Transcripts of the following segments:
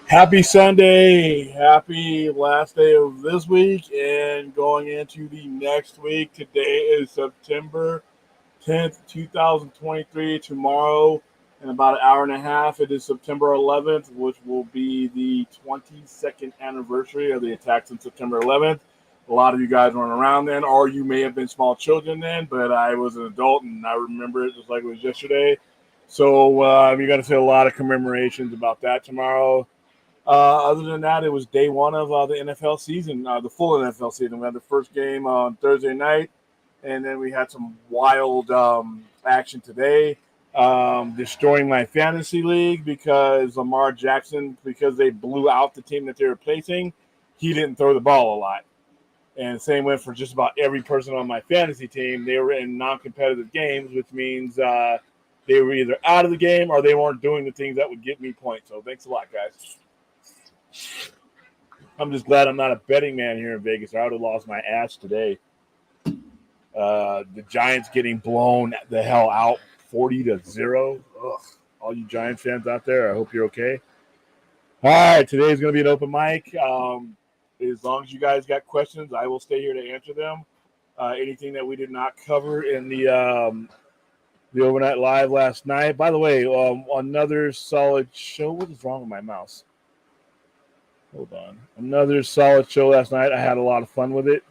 Happy Sunday. Happy last day of this week and going into the next week. Today is September 10th, 2023. Tomorrow, in about an hour and a half, it is September 11th, which will be the 22nd anniversary of the attacks on September 11th. A lot of you guys weren't around then, or you may have been small children then, but I was an adult and I remember it just like it was yesterday. So you're going to see a lot of commemorations about that tomorrow. Other than that, it was day one of the NFL season, the full NFL season. We had the first game on Thursday night, and then we had some wild action today. Destroying my fantasy league because Lamar Jackson, because they blew out the team that they were placing, he didn't throw the ball a lot. And same went for just about every person on my fantasy team. They were in non-competitive games, which means they were either out of the game or they weren't doing the things that would get me points. So thanks a lot, guys. I'm just glad I'm not a betting man here in Vegas. I would have lost my ass today. The Giants getting blown the hell out 40-0. Ugh. All you Giants fans out there, I hope you're okay. All right, today's going to be an open mic. As long as you guys got questions, I will stay here to answer them. Anything that we did not cover in the overnight live last night. By the way, another solid show. What is wrong with my mouse? Hold on. Another solid show last night. I had a lot of fun with it.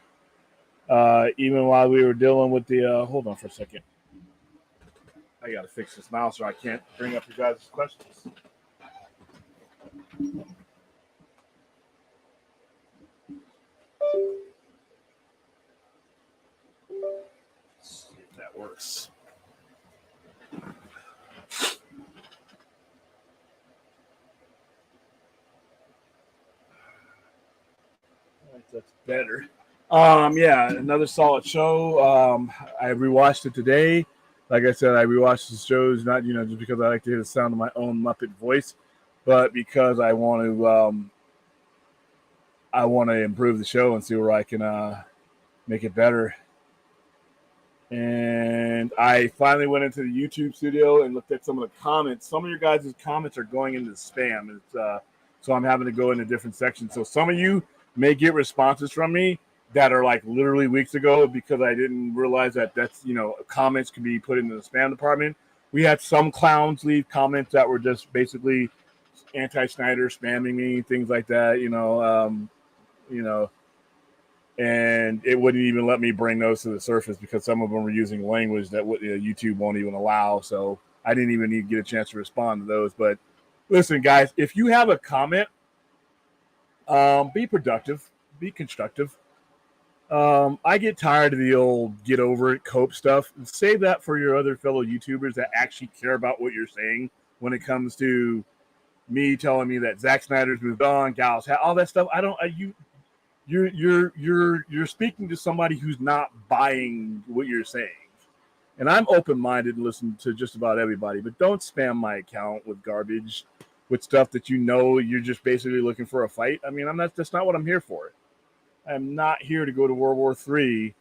Even while we were dealing with the hold on for a second. I gotta fix this mouse or I can't bring up you guys' questions. Let's see if that works. That's better. Yeah, another solid show. I rewatched it today. Like I said, I rewatched the shows not just because I like to hear the sound of my own Muppet voice, but because I want to improve the show and see where I can make it better. And I finally went into the YouTube studio and looked at some of the comments. Some of your guys' comments are going into spam. So I'm having to go into different sections. So some of you may get responses from me that are like literally weeks ago because I didn't realize that's comments can be put into the spam department. We had some clowns leave comments that were just basically anti-Snyder, spamming me, things like that. And it wouldn't even let me bring those to the surface because some of them were using language that YouTube won't even allow. So I didn't even need to get a chance to respond to those. But listen, guys, if you have a comment, be productive, be constructive. I get tired of the old get over it cope stuff. Save that for your other fellow YouTubers that actually care about what you're saying when it comes to me telling me that Zack Snyder's moved on, Gal's all that stuff. You're speaking to somebody who's not buying what you're saying. And I'm open-minded and listen to just about everybody, but don't spam my account with garbage, with stuff that you're just basically looking for a fight. I mean, that's not what I'm here for. I'm not here to go to World War III,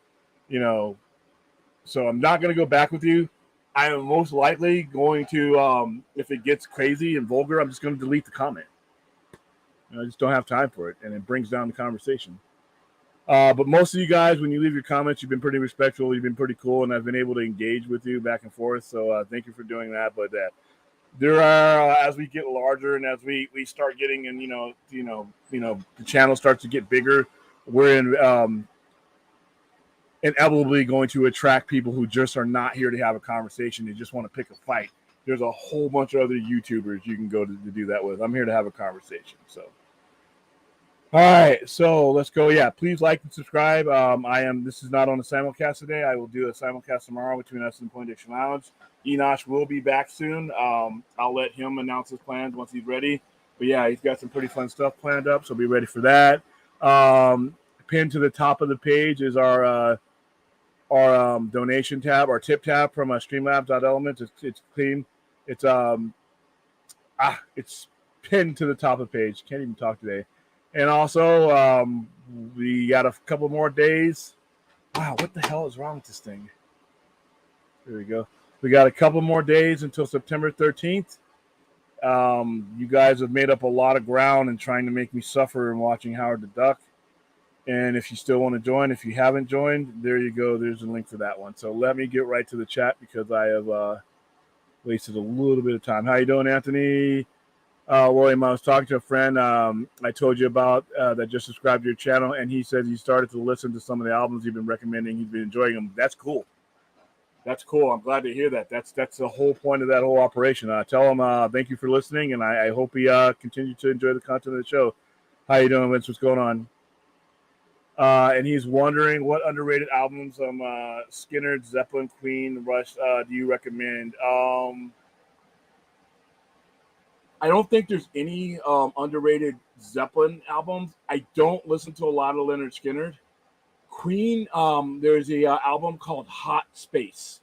so I'm not going to go back with you. I am most likely going to, if it gets crazy and vulgar, I'm just going to delete the comment. I just don't have time for it, and it brings down the conversation. But most of you guys, when you leave your comments, you've been pretty respectful. You've been pretty cool, and I've been able to engage with you back and forth. So thank you for doing that. But there are, as we get larger and as we start getting, and the channel starts to get bigger, we're inevitably going to attract people who just are not here to have a conversation. They just want to pick a fight. There's a whole bunch of other YouTubers you can go to do that with. I'm here to have a conversation. So. All right, so let's go. Yeah, please like and subscribe. This is not on the simulcast today. I will do a simulcast tomorrow between us and Point Diction Lounge. Enosh will be back soon. I'll let him announce his plans once he's ready. But yeah, he's got some pretty fun stuff planned up, so be ready for that. Pinned to the top of the page is our donation tab, our tip tab from Streamlabs.elements. It's clean. It's pinned to the top of the page. Can't even talk today. And also, we got a couple more days. Wow, what the hell is wrong with this thing? There we go. We got a couple more days until September 13th. You guys have made up a lot of ground and trying to make me suffer and watching Howard the Duck. And if you still want to join, if you haven't joined, there you go. There's a link for that one. So let me get right to the chat because I have wasted a little bit of time. How you doing, Anthony? William, I was talking to a friend I told you about that just subscribed to your channel, and he said he started to listen to some of the albums you've been recommending. He's been enjoying them. That's cool. That's cool. I'm glad to hear that. That's the whole point of that whole operation. Tell him thank you for listening, and I hope he continues to enjoy the content of the show. How you doing, Vince? What's going on? And he's wondering what underrated albums Skinner, Zeppelin, Queen, Rush do you recommend? I don't think there's any underrated Zeppelin albums. I don't listen to a lot of Leonard Skinner. Queen, there's a album called Hot Space.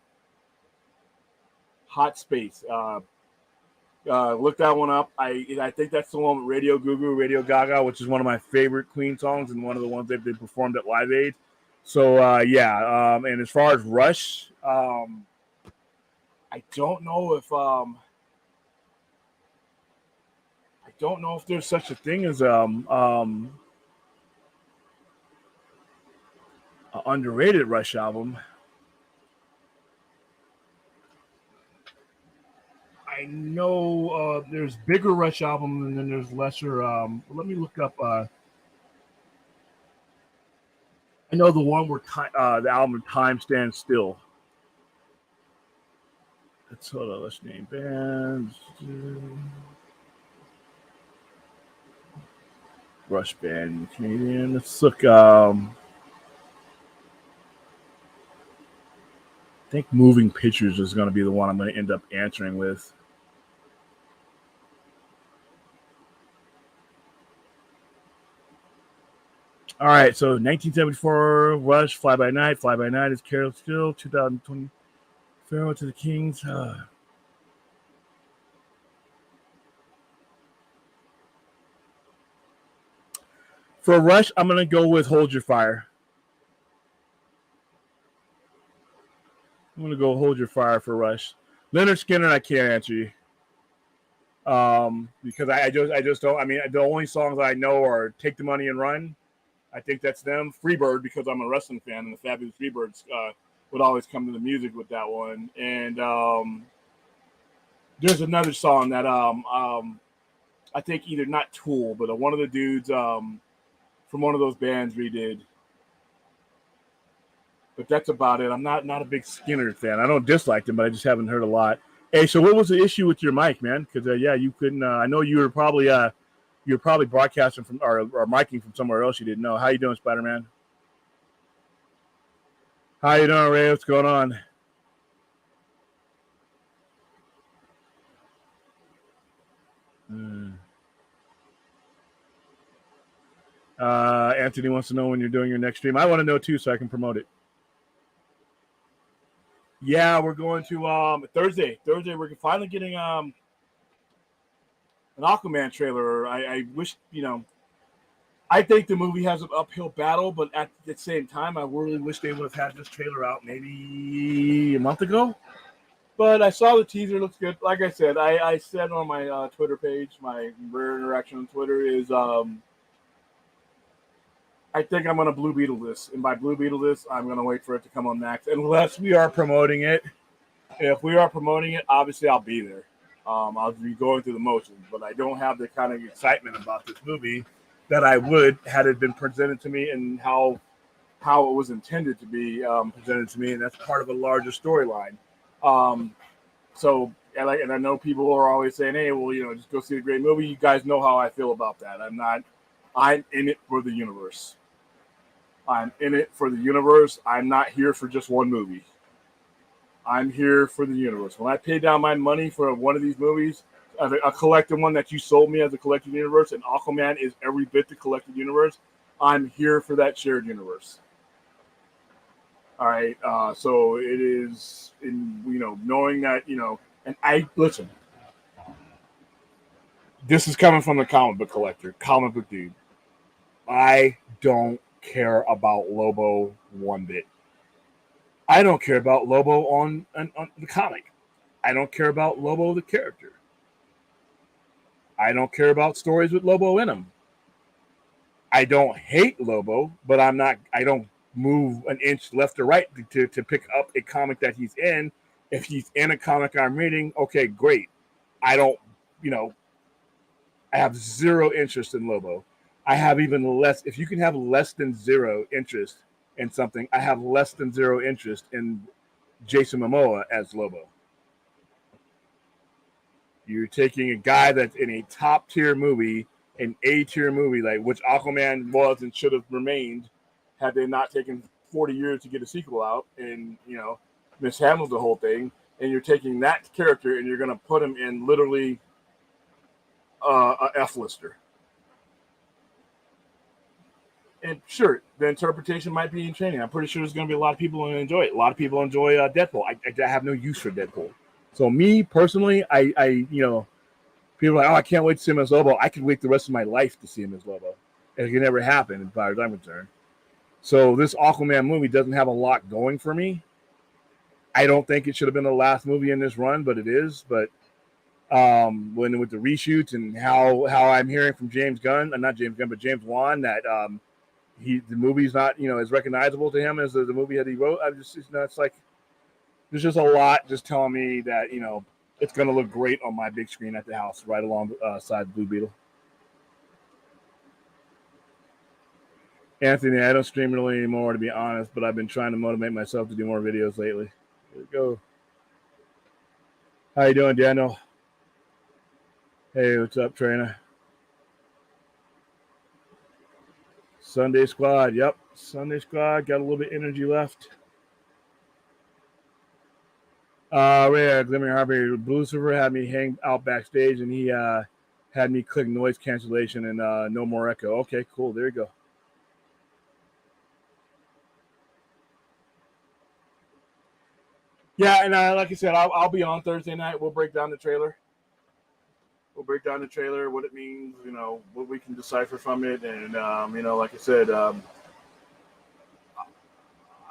Hot Space. Look that one up. I think that's the one with Radio Goo Radio Gaga, which is one of my favorite Queen songs and one of the ones that they performed at Live Aid. So, and as far as Rush, I don't know if there's such a thing as an underrated Rush album. I know there's bigger Rush albums and then there's lesser. Let me look up. I know the one where the album Time Stands Still. Let's name bands. Rush band Canadian. Let's look. I think Moving Pictures is going to be the one I'm going to end up answering with. All right, so 1974 Rush, Fly By Night is Carol Still. 2020 Farewell to the Kings. For Rush, I'm going to go with Hold Your Fire. I'm going to go Hold Your Fire for Rush. Leonard Skinner, I can't answer you. Because I just don't. I mean, the only songs I know are Take the Money and Run. I think that's them. Freebird, because I'm a wrestling fan, and the Fabulous Freebirds would always come to the music with that one. And there's another song that I think either not Tool, but one of the dudes from one of those bands redid. But that's about it. I'm not a big Skinner fan. I don't dislike them, but I just haven't heard a lot. Hey, so what was the issue with your mic, man? Because you couldn't. I know you were probably broadcasting from or miking from somewhere else you didn't know. How you doing, Spider-Man? How you doing, Ray? What's going on? Anthony wants to know when you're doing your next stream. I want to know too, so I can promote it. Yeah, we're going to Thursday. We're finally getting an Aquaman trailer. I wish, I think the movie has an uphill battle, but at the same time, I really wish they would have had this trailer out maybe a month ago. But I saw the teaser. Looks good. Like I said, I said on my Twitter page, my rare interaction on Twitter is I think I'm going to Blue Beetle this. And by Blue Beetle this, I'm going to wait for it to come on Max. Unless we are promoting it. If we are promoting it, obviously I'll be there. I'll be going through the motions. But I don't have the kind of excitement about this movie that I would had it been presented to me and how it was intended to be presented to me. And that's part of a larger storyline. And I know people are always saying, hey, well, just go see a great movie. You guys know how I feel about that. I'm in it for the universe. I'm in it for the universe. I'm not here for just one movie. I'm here for the universe. When I pay down my money for one of these movies, a collective one that you sold me as a collective universe, and Aquaman is every bit the collective universe, I'm here for that shared universe. All right. So it is, knowing that, and I listen. This is coming from the comic book collector, comic book dude. I don't care about Lobo one bit. I don't care about Lobo on the comic. I don't care about Lobo the character. I don't care about stories with Lobo in them. I don't hate Lobo, but I don't move an inch left or right to pick up a comic that he's in. If he's in a comic I'm reading, okay, great. I don't, I have zero interest in Lobo. I have even less, if you can have less than zero interest in something, I have less than zero interest in Jason Momoa as Lobo. You're taking a guy that's in a top tier movie, an A tier movie, like which Aquaman was and should have remained had they not taken 40 years to get a sequel out and, mishandled the whole thing. And you're taking that character and you're going to put him in literally a F-lister. And sure, the interpretation might be in training. I'm pretty sure there's going to be a lot of people who enjoy it. A lot of people enjoy Deadpool. I have no use for Deadpool. So me personally, I people are like, oh, I can't wait to see him as Lobo. I could wait the rest of my life to see him as Lobo. It can never happen as far as I'm concerned. So this Aquaman movie doesn't have a lot going for me. I don't think it should have been the last movie in this run, but it is. But when with the reshoots and how I'm hearing from James Gunn, not James Gunn, but James Wan, that the movie's not as recognizable to him as the movie that he wrote. I just it's like there's just a lot just telling me that it's going to look great on my big screen at the house, right alongside Blue Beetle. Anthony, I don't stream really anymore, to be honest, but I've been trying to motivate myself to do more videos lately. Here we go. How you doing, Daniel? Hey, what's up, Trainer? Sunday Squad. Yep, Sunday Squad. Got a little bit of energy left. Yeah, Glimmer Harvey. Lucifer had me hang out backstage, and he had me click noise cancellation and no more echo. Okay, cool. There you go. Yeah, and like I said, I'll be on Thursday night. We'll break down the trailer. What it means, what we can decipher from it, and like I said,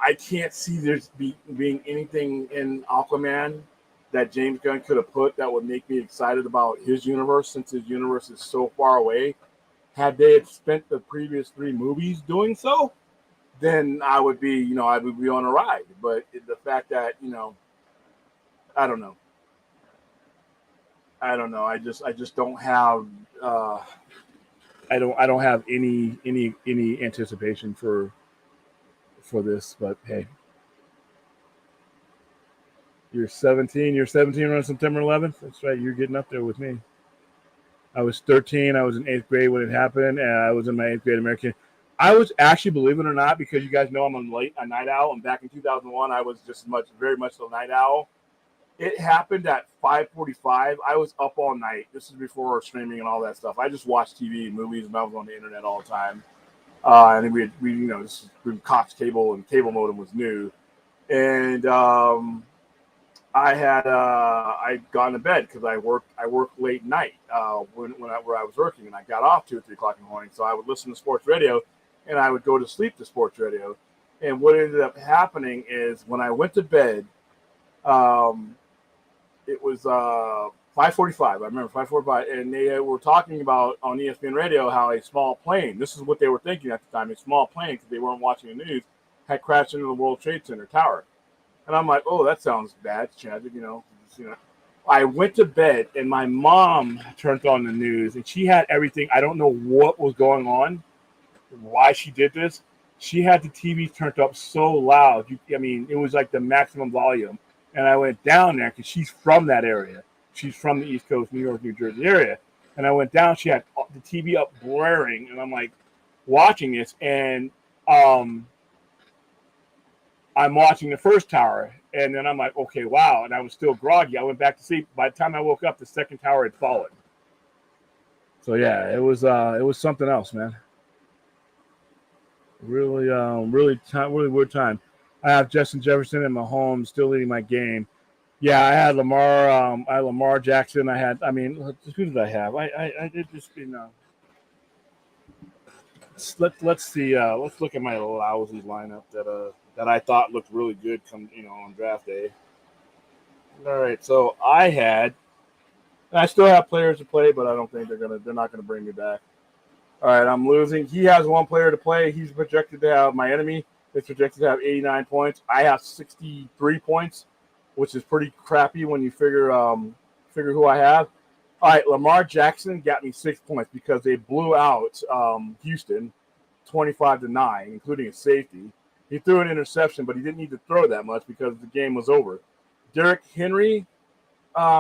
I can't see there's being anything in Aquaman that James Gunn could have put that would make me excited about his universe, since his universe is so far away. Had they had spent the previous 3 movies doing so, then I would be on a ride. But the fact that I don't know. I just don't have. I don't have any anticipation for this. But hey, you're 17. You're 17 on September 11th. That's right. You're getting up there with me. I was 13. I was in 8th grade when it happened, and I was in my 8th grade American. I was actually, believe it or not, because you guys know I'm a night owl, and back in 2001, I was just very much a night owl. It happened at 5:45. I was up all night. This is before streaming and all that stuff. I just watched TV and movies, and I was on the internet all the time. And then this is when Cox cable and cable modem was new, and I'd gone to bed because I worked late night where I was working, and I got off 2 or 3 o'clock in the morning. So I would listen to sports radio, and I would go to sleep to sports radio. And what ended up happening is when I went to bed, it was 5:45. I remember 5:45, and they were talking about on ESPN radio how a small plane. This is what they were thinking at the time. A small plane, because they weren't watching the news, had crashed into the World Trade Center tower. And I'm like, oh, that sounds bad, tragic, I went to bed, and my mom turned on the news, and she had everything. I don't know what was going on, why she did this. She had the TV turned up so loud. It was like the maximum volume. And I went down there because she's from that area. She's from the East Coast, New York, New Jersey area. And I went down. She had the TV up blaring, and I'm like watching this, and I'm watching the first tower, and then I'm like, okay, wow. And I was still groggy. I went back to sleep. By the time I woke up, the second tower had fallen. So yeah, it was something else, man. Really weird time. I have Justin Jefferson and Mahomes still leading my game. Yeah, I had Lamar. I had Lamar Jackson. Who did I have? I did just let's see. Let's look at my lousy lineup that I thought looked really good on draft day. All right, so I had And I still have players to play, but I don't think they're not gonna bring me back. All right, I'm losing. He has one player to play. He's projected to have my enemy is projected to have 89 points. I have 63 points, which is pretty crappy when you figure who I have. All right, Lamar Jackson got me 6 points because they blew out Houston 25-9, including a safety. He threw an interception, but he didn't need to throw that much because the game was over. Derrick Henry,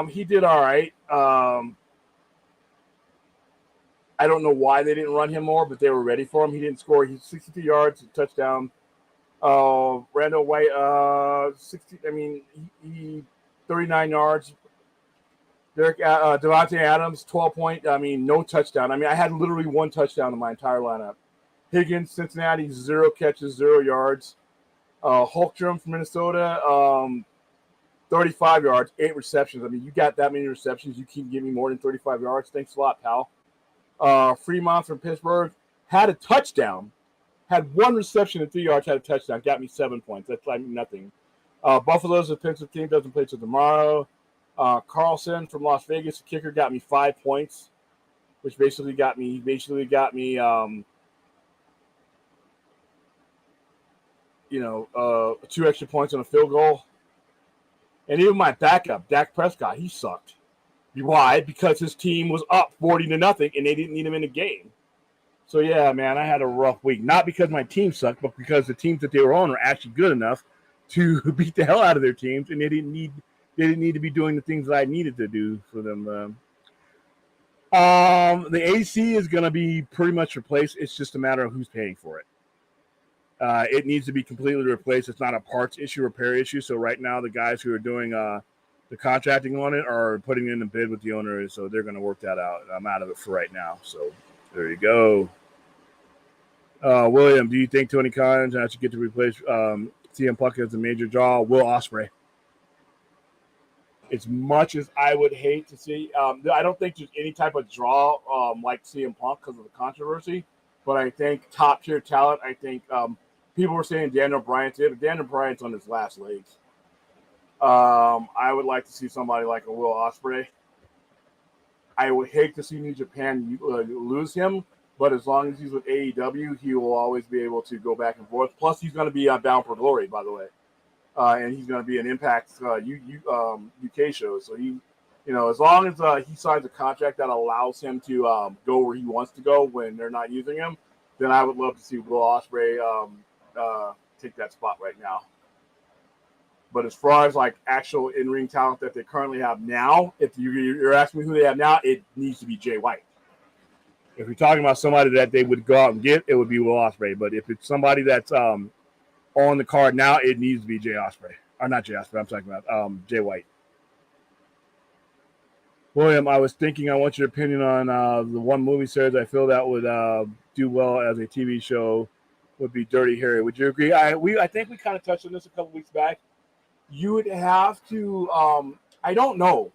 he did all right. I don't know why they didn't run him more, but they were ready for him. He didn't score. He's 62 yards, a touchdown. Randall White, 60. I mean, he 39 yards. Devontae Adams, 12 point. I mean, no touchdown. I mean, I had literally one touchdown in my entire lineup. Higgins, Cincinnati, 0 catches, 0 yards. Hulkstrom from Minnesota, 35 yards, 8 receptions. I mean, you got that many receptions. You can give me more than 35 yards. Thanks a lot, pal. Fremont from Pittsburgh had a touchdown, had 1 reception and 3 yards, had a touchdown, got me 7 points. That's like nothing. Buffalo's defensive team doesn't play till tomorrow. Carlson from Las Vegas, the kicker, got me 5 points, which basically got me 2 extra points on a field goal. And even my backup, Dak Prescott, he sucked. Why? Because his team was up 40-0 and they didn't need him in the game. So yeah, man, I had a rough week. Not because my team sucked, but because the teams that they were on were actually good enough to beat the hell out of their teams, and they didn't need to be doing the things that I needed to do for them. The AC is going to be pretty much replaced. It's just a matter of who's paying for it. It needs to be completely replaced. It's not a parts issue, repair issue. So right now, the guys who are doing the contracting on it are putting in a bid with the owner, so they're going to work that out. I'm out of it for right now. So there you go. William, do you think Tony Khan should get to replace CM Punk as a major draw? Will Ospreay. As much as I would hate to see, I don't think there's any type of draw like CM Punk because of the controversy. But I think top tier talent. I think people were saying Daniel Bryan did, but Daniel Bryan's on his last legs. I would like to see somebody like a Will Ospreay. I would hate to see New Japan lose him, but as long as he's with AEW, he will always be able to go back and forth. Plus, he's going to be on Bound for Glory, by the way, and he's going to be an Impact UK show. So as long as he signs a contract that allows him to go where he wants to go when they're not using him, then I would love to see Will Ospreay take that spot right now. But as far as like actual in-ring talent that they currently have now, if you're asking me who they have now, it needs to be Jay White. If you're talking about somebody that they would go out and get, it would be Will Ospreay. But if it's somebody that's on the card now, it needs to be Jay Ospreay. Or not Jay Ospreay, I'm talking about Jay White. William, I was thinking, I want your opinion on the one movie series I feel that would do well as a TV show would be Dirty Harry. Would you agree? I think we kind of touched on this a couple weeks back. You would have to I don't know.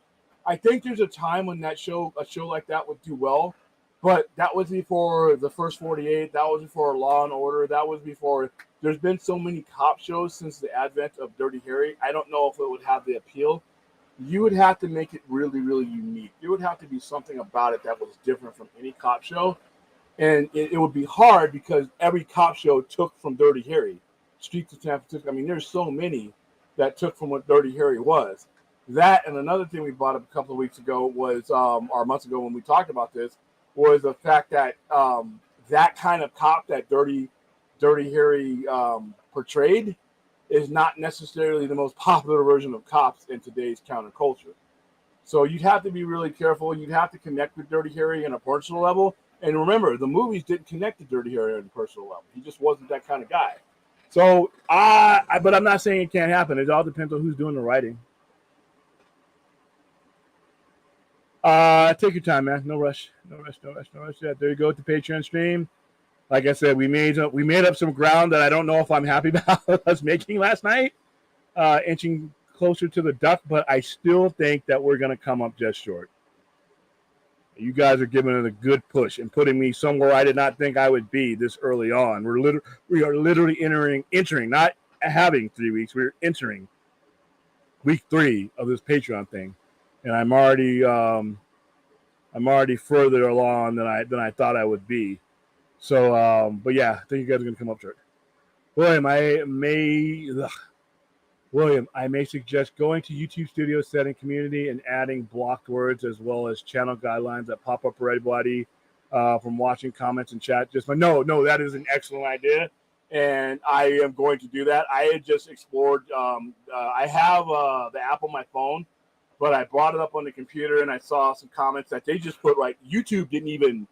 I think there's a time when a show like that would do well, but that was before the First 48. That was before Law and Order. That was before. There's been so many cop shows since the advent of Dirty Harry. I don't know if it would have the appeal. You would have to make it really, really unique. There would have to be something about it that was different from any cop show. And it would be hard because every cop show took from Dirty Harry. Streets of San Francisco. I mean, there's so many that took from what Dirty Harry was. That and another thing we brought up a couple of weeks ago was, or months ago when we talked about this, was the fact that that kind of cop that Dirty Harry portrayed is not necessarily the most popular version of cops in today's counterculture. So you'd have to be really careful. You'd have to connect with Dirty Harry on a personal level. And remember, the movies didn't connect to Dirty Harry on a personal level. He just wasn't that kind of guy. So, but I'm not saying it can't happen. It all depends on who's doing the writing. Take your time, man. No rush. Yeah, there you go with the Patreon stream. Like I said, we made up some ground that I don't know if I'm happy about us making last night, inching closer to the duck, but I still think that we're going to come up just short. You guys are giving it a good push and putting me somewhere I did not think I would be this early on. We are literally entering, not having 3 weeks. We're entering week 3 of this Patreon thing, and I'm already I'm already further along than I thought I would be. So, but yeah, I think you guys are gonna come up short. William, I may suggest going to YouTube Studio, setting community, and adding blocked words as well as channel guidelines that pop up for everybody from watching comments and chat. Just like, no, that is an excellent idea, and I am going to do that. I had just explored. I have the app on my phone, but I brought it up on the computer and I saw some comments that they just put right. YouTube didn't even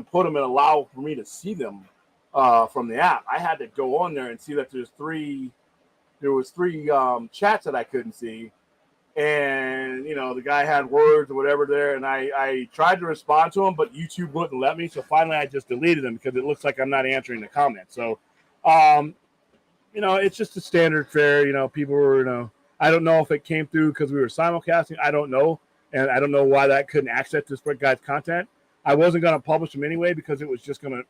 put them and allow for me to see them from the app. I had to go on there and see that there was three chats that I couldn't see, and the guy had words or whatever there, and I tried to respond to him, but YouTube wouldn't let me. So finally, I just deleted them because it looks like I'm not answering the comments. So, it's just a standard fare. People were, I don't know if it came through because we were simulcasting. I don't know, and I don't know why that couldn't access this guy's content. I wasn't going to publish them anyway because it was just going to,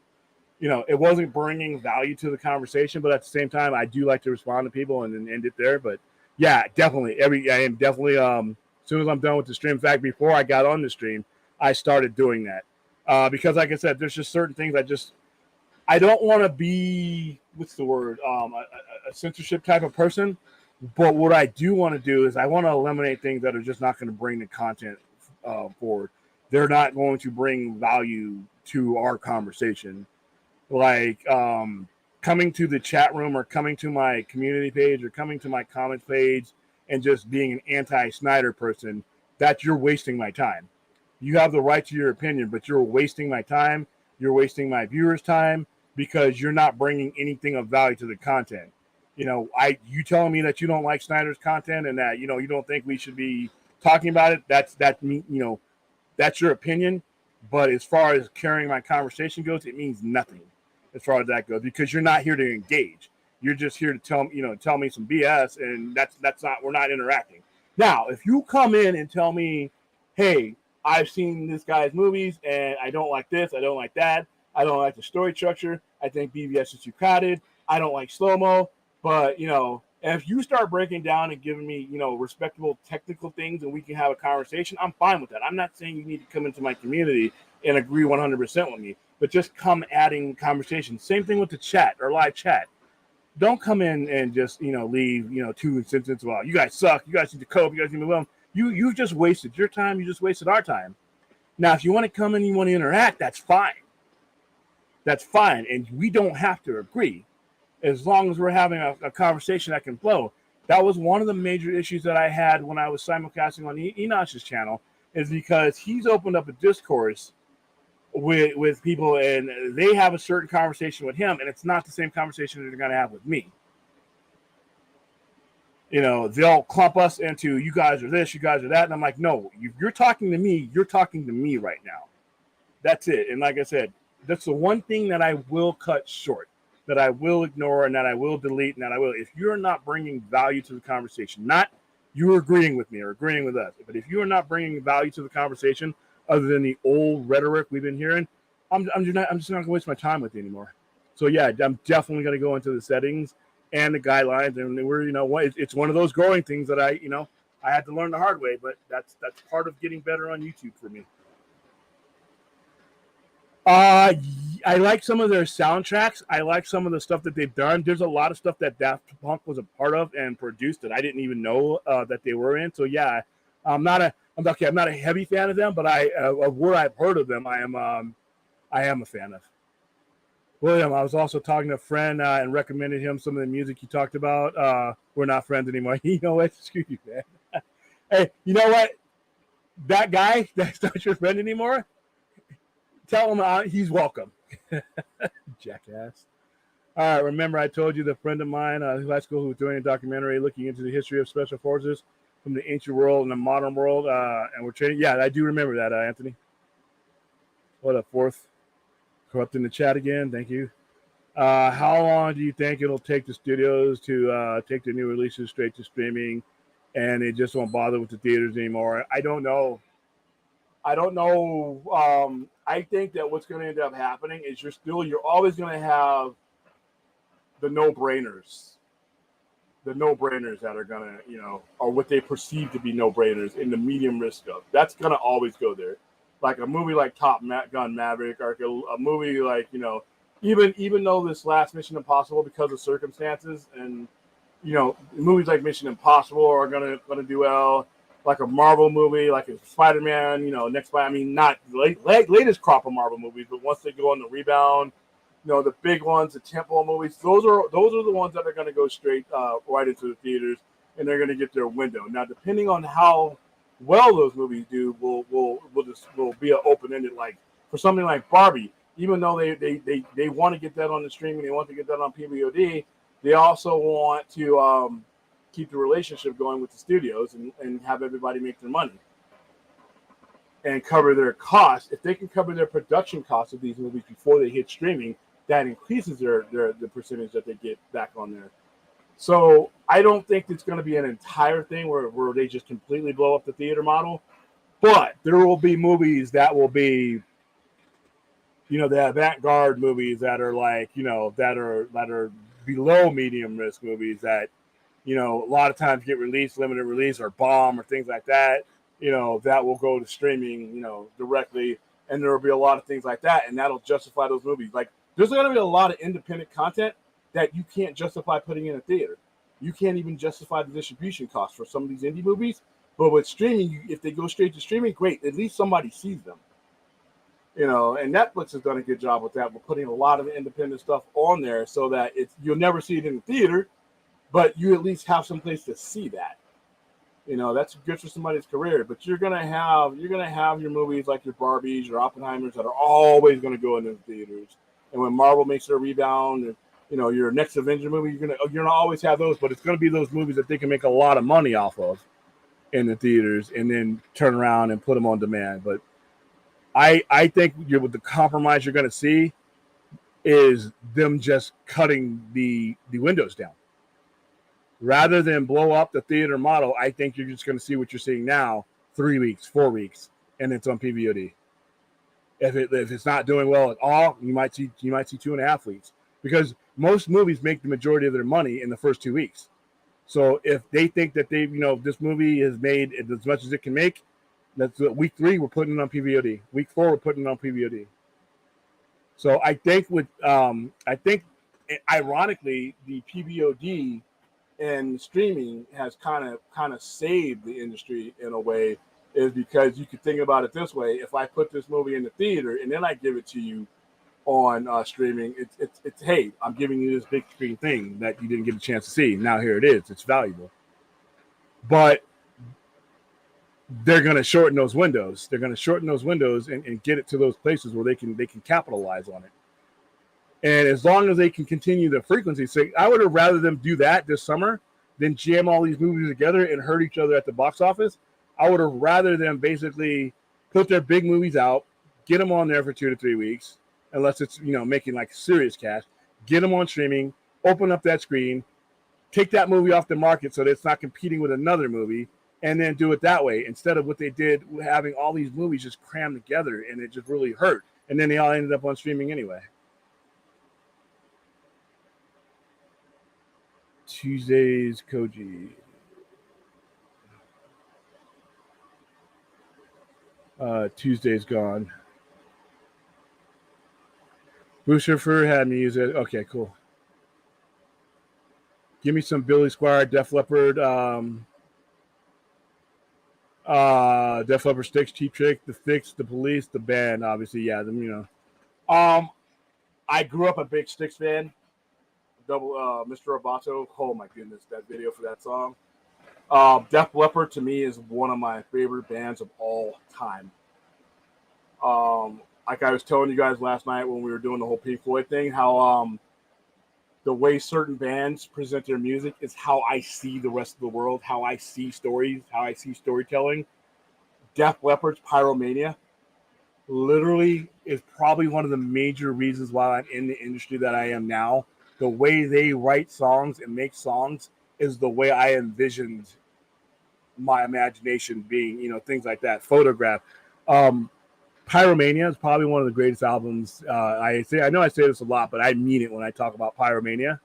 it wasn't bringing value to the conversation. But at the same time, I do like to respond to people and then end it there. But yeah, definitely. I am definitely, as soon as I'm done with the stream, in fact, before I got on the stream, I started doing that. Because like I said, there's just certain things I don't want to be, what's the word, a censorship type of person. But what I do want to do is I want to eliminate things that are just not going to bring the content forward. They're not going to bring value to our conversation. Like coming to the chat room or coming to my community page or coming to my comments page and just being an anti-Snyder person, that you're wasting my time. You have the right to your opinion, but you're wasting my time. You're wasting my viewers' time because you're not bringing anything of value to the content. You telling me that you don't like Snyder's content and that, you don't think we should be talking about it. That's your opinion, but as far as carrying my conversation goes, it means nothing as far as that goes because you're not here to engage. You're just here to tell me some BS, and that's not. We're not interacting. Now, if you come in and tell me, hey, I've seen this guy's movies and I don't like this, I don't like that, I don't like the story structure, I think BVS is too crowded, I don't like slow-mo, but if you start breaking down and giving me, respectable technical things and we can have a conversation, I'm fine with that. I'm not saying you need to come into my community and agree 100% with me, but just come adding conversation. Same thing with the chat or live chat. Don't come in and just, leave, two sentences about, you guys suck, you guys need to cope, you guys need to move on. You just wasted your time, you just wasted our time. Now, if you want to come in and you want to interact, that's fine. That's fine, and we don't have to agree. As long as we're having a conversation that can flow. That was one of the major issues that I had when I was simulcasting on Enosh's channel, is because he's opened up a discourse with people and they have a certain conversation with him, and it's not the same conversation that they're going to have with me. They'll clump us into, you guys are this, you guys are that, and I'm like, no, you're talking to me, you're talking to me right now. That's it. And like I said, that's the one thing that I will cut short, that I will ignore, and that I will delete, and that I will. If you're not bringing value to the conversation, not you agreeing with me or agreeing with us, but if you are not bringing value to the conversation other than the old rhetoric we've been hearing, I'm just not going to waste my time with you anymore. So yeah, I'm definitely going to go into the settings and the guidelines, and we're it's one of those growing things that I had to learn the hard way, but that's part of getting better on YouTube for me. I like some of their soundtracks. I like some of the stuff that they've done. There's a lot of stuff that Daft Punk was a part of and produced that I didn't even know that they were in. So yeah, I'm not a heavy fan of them, but of where I've heard of them, I am a fan of. William, I was also talking to a friend and recommended him some of the music you talked about. We're not friends anymore. You know what? Excuse you, man. Hey, you know what? That guy that's not your friend anymore, tell him he's welcome. Jackass. All right, remember I told you the friend of mine who high school who was doing a documentary looking into the history of special forces from the ancient world and the modern world, and we're training. Yeah, I do remember that, Anthony. What a fourth. Corrupting the chat again. Thank you. How long do you think it'll take the studios to take the new releases straight to streaming and it just won't bother with the theaters anymore? I don't know. I think that what's going to end up happening is you're always going to have the no-brainers. the no-brainers that are gonna, or what they perceive to be no-brainers in the medium risk of. That's gonna always go there. Like a movie like Gun Maverick, or a movie like, even though this last Mission Impossible, because of circumstances, and movies like Mission Impossible are gonna do well. Like a Marvel movie, like a Spider-Man, next by, I mean, not latest crop of Marvel movies, but once they go on the rebound, the big ones, the temple movies, those are the ones that are going to go straight right into the theaters, and they're going to get their window. Now, depending on how well those movies do, will be an open-ended. Like for something like Barbie, even though they want to get that on the streaming, they want to get that on PVOD, they also want to keep the relationship going with the studios and have everybody make their money and cover their costs. If they can cover their production costs of these movies before they hit streaming, that increases the percentage that they get back on there. So I don't think it's going to be an entire thing where they just completely blow up the theater model. But there will be movies that will be, the avant-garde movies that are like, that are below medium risk movies that, a lot of times get released, limited release, or bomb, or things like that. That will go to streaming, directly. And there will be a lot of things like that, and that'll justify those movies. Like, there's going to be a lot of independent content that you can't justify putting in a theater. You can't even justify the distribution costs for some of these indie movies. But with streaming, if they go straight to streaming, great. At least somebody sees them. And Netflix has done a good job with that. We're putting a lot of independent stuff on there so that you'll never see it in the theater, but you at least have some place to see that. That's good for somebody's career. But you're gonna have your movies like your Barbies, your Oppenheimers that are always gonna go into the theaters. And when Marvel makes their rebound, and your next Avenger movie, you're gonna always have those. But it's gonna be those movies that they can make a lot of money off of in the theaters, and then turn around and put them on demand. But I think with the compromise you're gonna see is them just cutting the windows down. Rather than blow up the theater model, I think you're just going to see what you're seeing now, 3 weeks, 4 weeks, and it's on PVOD. If it's not doing well at all, you might see 2.5 weeks, because most movies make the majority of their money in the first 2 weeks. So if they think that this movie has made as much as it can make, that's week 3 we're putting it on PVOD. Week 4 we're putting it on PVOD. So I think ironically the PVOD and streaming has kind of saved the industry in a way, is because you could think about it this way: if I put this movie in the theater and then I give it to you on streaming, it's hey, I'm giving you this big screen thing that you didn't get a chance to see. Now here it is. It's valuable. But they're going to shorten those windows. They're going to shorten those windows and get it to those places where they can capitalize on it. And as long as they can continue the frequency, so I would have rather them do that this summer than jam all these movies together and hurt each other at the box office. I would have rather them basically put their big movies out, get them on there for 2 to 3 weeks, unless it's making like serious cash. Get them on streaming, open up that screen, take that movie off the market so that it's not competing with another movie, and then do it that way instead of what they did, having all these movies just crammed together, and it just really hurt. And then they all ended up on streaming anyway. Tuesday's Koji. Tuesday's gone. Boosterfer had me use it. Okay, cool. Give me some Billy Squier, Def Leppard, Def Leppard, Styx, Cheap Trick, The Fix, The Police, The Band. Obviously, yeah, them. I grew up a big Styx fan. Mr. Roboto. Oh my goodness, that video for that song. Def Leppard to me is one of my favorite bands of all time. Like I was telling you guys last night when we were doing the whole Pink Floyd thing, how the way certain bands present their music is how I see the rest of the world, how I see stories, how I see storytelling. Def Leppard's Pyromania literally is probably one of the major reasons why I'm in the industry that I am now. The way they write songs and make songs is the way I envisioned my imagination being, things like that. Photograph. Pyromania is probably one of the greatest albums. I know I say this a lot, but I mean it when I talk about Pyromania.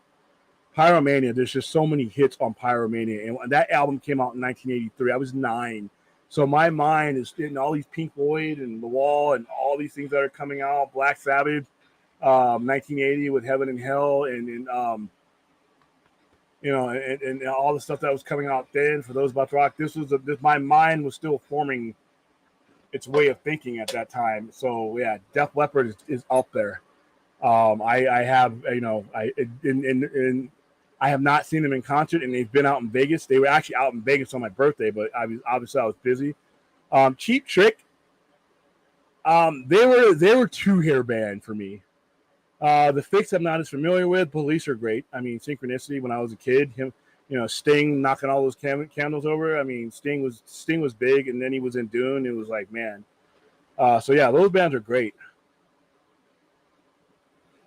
Pyromania. There's just so many hits on Pyromania, and that album came out in 1983. I was 9, so my mind is in all these Pink Floyd and The Wall and all these things that are coming out. Black Sabbath, 1980 with Heaven and Hell, and and all the stuff that was coming out then. For those about to rock, my mind was still forming its way of thinking at that time. So yeah, Def Leppard is up there. I have I have not seen them in concert, and they've been out in Vegas. They were actually out in Vegas on my birthday, but I was busy. Cheap Trick, they were two hair band for me. The Fix I'm not as familiar with. Police are great. I mean, Synchronicity when I was a kid, Sting knocking all those candles over. I mean, Sting was big, and then he was in Dune. It was like, man. So yeah, those bands are great.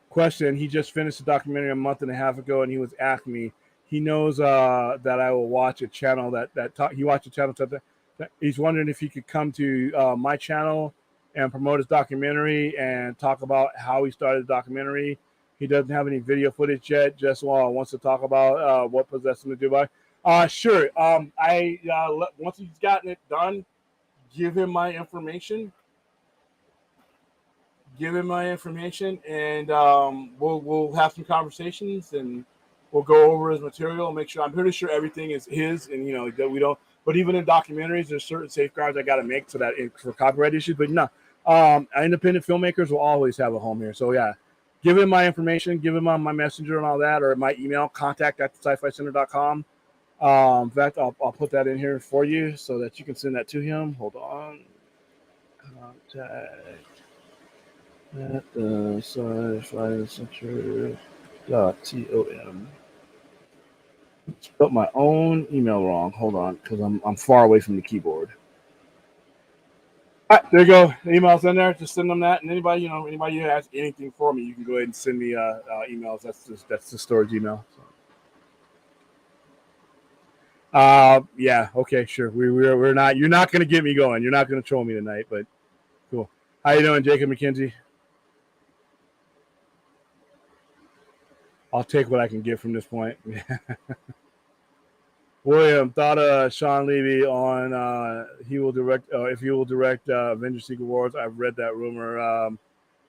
Question: he just finished a documentary a month and a half ago, and he was asking me. He knows that I will watch a channel he watched a channel. He's wondering if he could come to my channel and promote his documentary and talk about how he started the documentary. He doesn't have any video footage yet. Just wants to talk about what possessed him to Dubai. Sure. Once he's gotten it done, give him my information. And we'll have some conversations, and we'll go over his material and make sure. I'm pretty sure everything is his, and that we don't. But even in documentaries, there's certain safeguards I got to make so that for copyright issues. But no, independent filmmakers will always have a home here. So yeah, give him my information, give him my messenger and all that, or my email, contact@thescifecenter.com. In fact, I'll put that in here for you so that you can send that to him. Hold on. Contact at the sci-fi.com. Spelled my own email wrong. Hold on, because I'm far away from the keyboard. All right, there you go. The email's in there. Just send them that, and anybody who has anything for me, you can go ahead and send me emails. That's the storage email. So. Yeah, okay, sure. We're not. You're not going to get me going. You're not going to troll me tonight, but cool. How you doing, Jacob McKenzie? I'll take what I can get from this point. William, thought of Sean Levy on he will direct if he will direct Avengers Secret Wars. I've read that rumor.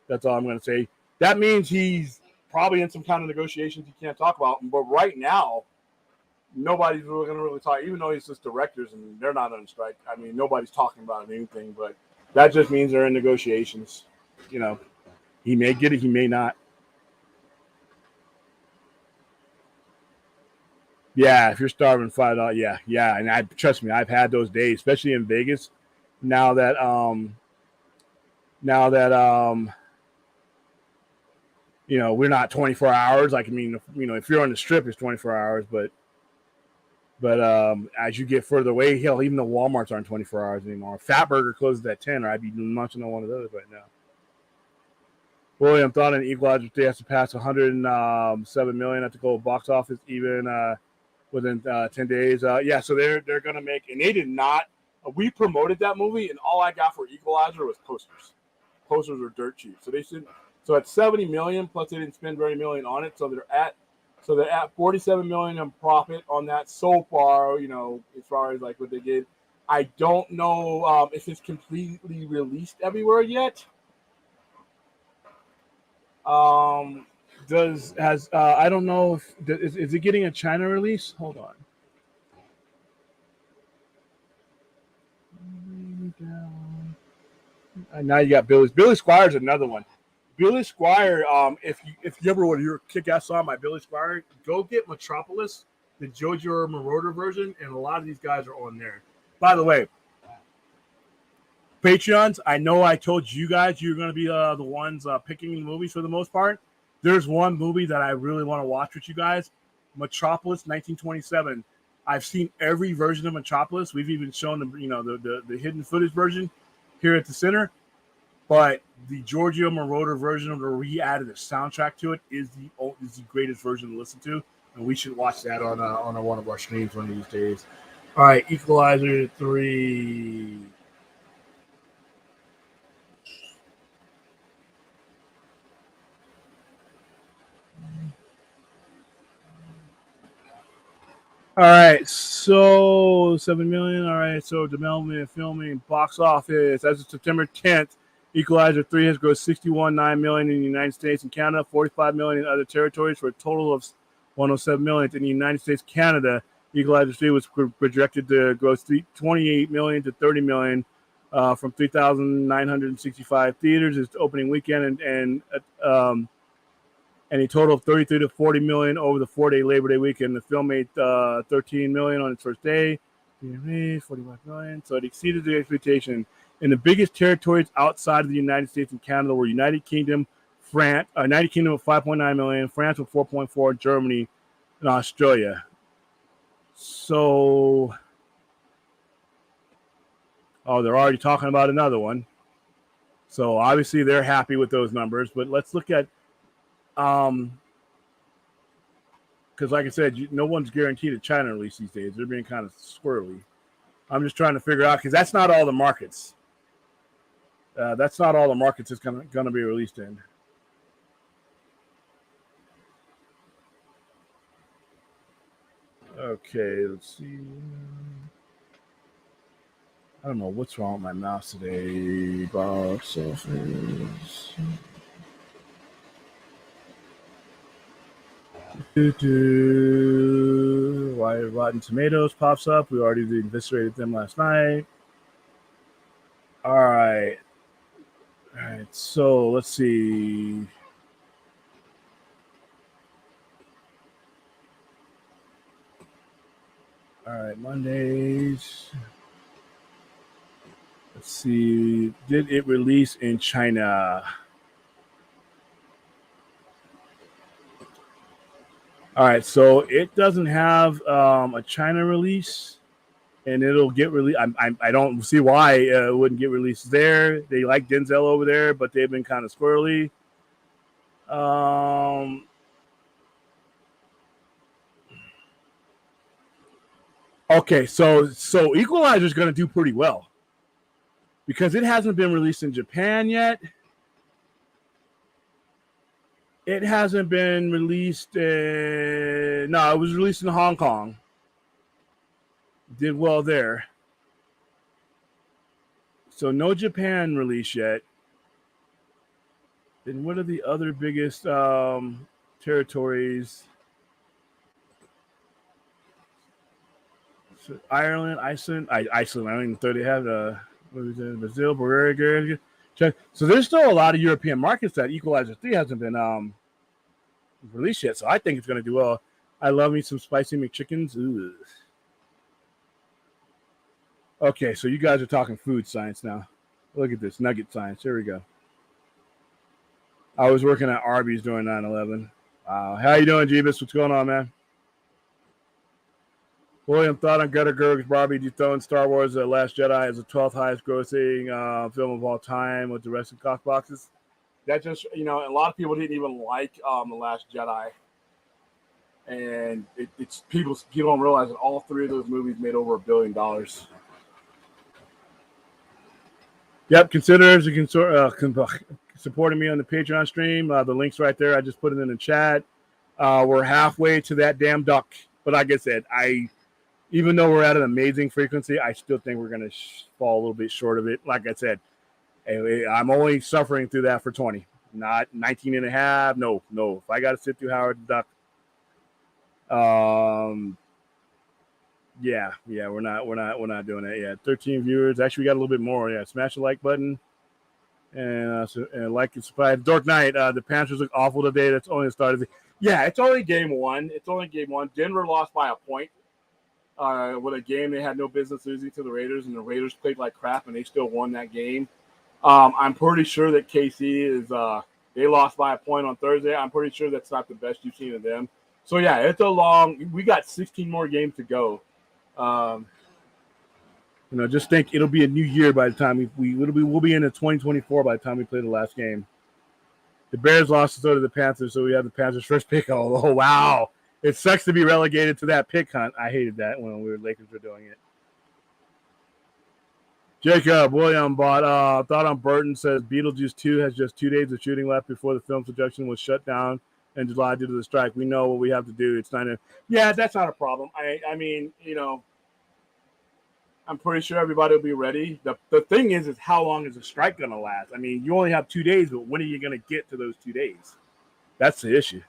That's all I'm going to say. That means he's probably in some kind of negotiations he can't talk about. But right now, nobody's really going to really talk, even though he's just directors and they're not on strike. I mean, nobody's talking about anything, but that just means they're in negotiations. He may get it, he may not. Yeah, if you're starving $5, yeah, and trust me, I've had those days, especially in Vegas. Now that we're not 24 hours. Like, I mean, if you're on the strip, it's 24 hours, but as you get further away, hell, even the Walmarts aren't 24 hours anymore. Fatburger closes at 10, or I'd be munching on one of those right now. William thought an Equalizer 3 has to pass 107 million at the global box office, even within 10 days. Yeah, so they're going to make, and they did not. We promoted that movie, and all I got for Equalizer was posters. Posters were dirt cheap. So they said, so at 70 million, plus they didn't spend very million on it. So they're at 47 million in profit on that so far, as far as like what they did. I don't know if it's completely released everywhere yet. I don't know if is it getting a China release? Hold on. Now you got Billy Squires, another one. Billy Squire, if you ever want your kick-ass song by Billy Squire, go get Metropolis, the JoJo Moroder version, and a lot of these guys are on there. By the way, Patreons, I know I told you guys you're going to be the ones picking the movies for the most part. There's one movie that I really want to watch with you guys, Metropolis 1927. I've seen every version of Metropolis. We've even shown the hidden footage version here at the center. But the Giorgio Moroder version, where we added a soundtrack to it, is the greatest version to listen to, and we should watch that on one of our streams one of these days. All right, Equalizer 3. All right, so 7 million. All right, so development and filming, box office as of September 10th, Equalizer 3 has grossed 61.9 million in the United States and Canada, 45 million in other territories, for a total of 107 million in the United States. Canada, Equalizer 3 was projected to gross 28 million to 30 million from 3,965 theaters its opening weekend, and a total of 33 to 40 million over the 4-day Labor Day weekend. The film made 13 million on its first day, 45 million, so it exceeded the expectation. And the biggest territories outside of the United States and Canada were United Kingdom, France, United Kingdom with 5.9 million, France with 4.4, Germany, and Australia. So, they're already talking about another one. So obviously they're happy with those numbers. But let's look at because like I said, no one's guaranteed a China release these days. They're being kind of squirrely. I'm just trying to figure out, because that's not all the markets. That's not all the markets it's going to be released in. Okay, let's see. I don't know what's wrong with my mouse today. Box office. Why Rotten Tomatoes pops up. We already eviscerated them last night. All right. So let's see. All right, Mondays. Let's see. Did it release in China? All right, so it doesn't have a China release, and it'll get released. I don't see why it wouldn't get released there. They like Denzel over there, but they've been kind of squirrely. Okay, so Equalizer is going to do pretty well because it hasn't been released in Japan yet. It hasn't been released in... No, it was released in Hong Kong. Did well there. So no Japan release yet. Then what are the other biggest territories? So Iceland. I don't even think they have Brazil, Bulgaria. So there's still a lot of European markets that Equalizer 3 hasn't been released yet. So I think it's going to do well. I love me some spicy McChickens. Ooh. Okay, so you guys are talking food science now. Look at this, nugget science. Here we go. I was working at Arby's during 9/11. How you doing, Jeebus? What's going on, man? William, thought on Greta Gerwig's Barbie dethroned Star Wars The Last Jedi as the 12th highest grossing film of all time with the rest of cost boxes. That just, a lot of people didn't even like The Last Jedi. And it's people don't realize that all three of those movies made over $1 billion. Yep, consider if you can supporting me on the Patreon stream. The link's right there. I just put it in the chat. We're halfway to that damn duck. But like I said, even though we're at an amazing frequency, I still think we're going to fall a little bit short of it. Like I said, I'm only suffering through that for 20, not 19 and a half. No. If I got to sit through Howard the Duck, yeah, we're not doing that yet. 13 viewers. Actually, we got a little bit more. Yeah, smash the like button and like and subscribe. Dark Knight. The Panthers look awful today. That's only the start of the. Yeah, it's only game one. Denver lost by a point. With a game they had no business losing to the Raiders, and the Raiders played like crap, and they still won that game. I'm pretty sure that KC is they lost by a point on Thursday. I'm pretty sure that's not the best you've seen of them. So yeah, it's a long. We got 16 more games to go. Just think it'll be a new year by the time we'll be in 2024 by the time we play the last game. The Bears lost to the Panthers, so we have the Panthers' first pick. Oh wow. It sucks to be relegated to that pick hunt. I hated that when Lakers were doing it. Jacob William thought on Burton says Beetlejuice 2 has just 2 days of shooting left before the film production was shut down in July due to the strike. We know what we have to do. It's not yeah, that's not a problem. I mean, I'm pretty sure everybody will be ready. The thing is how long is the strike going to last? I mean, you only have 2 days, but when are you going to get to those 2 days? That's the issue.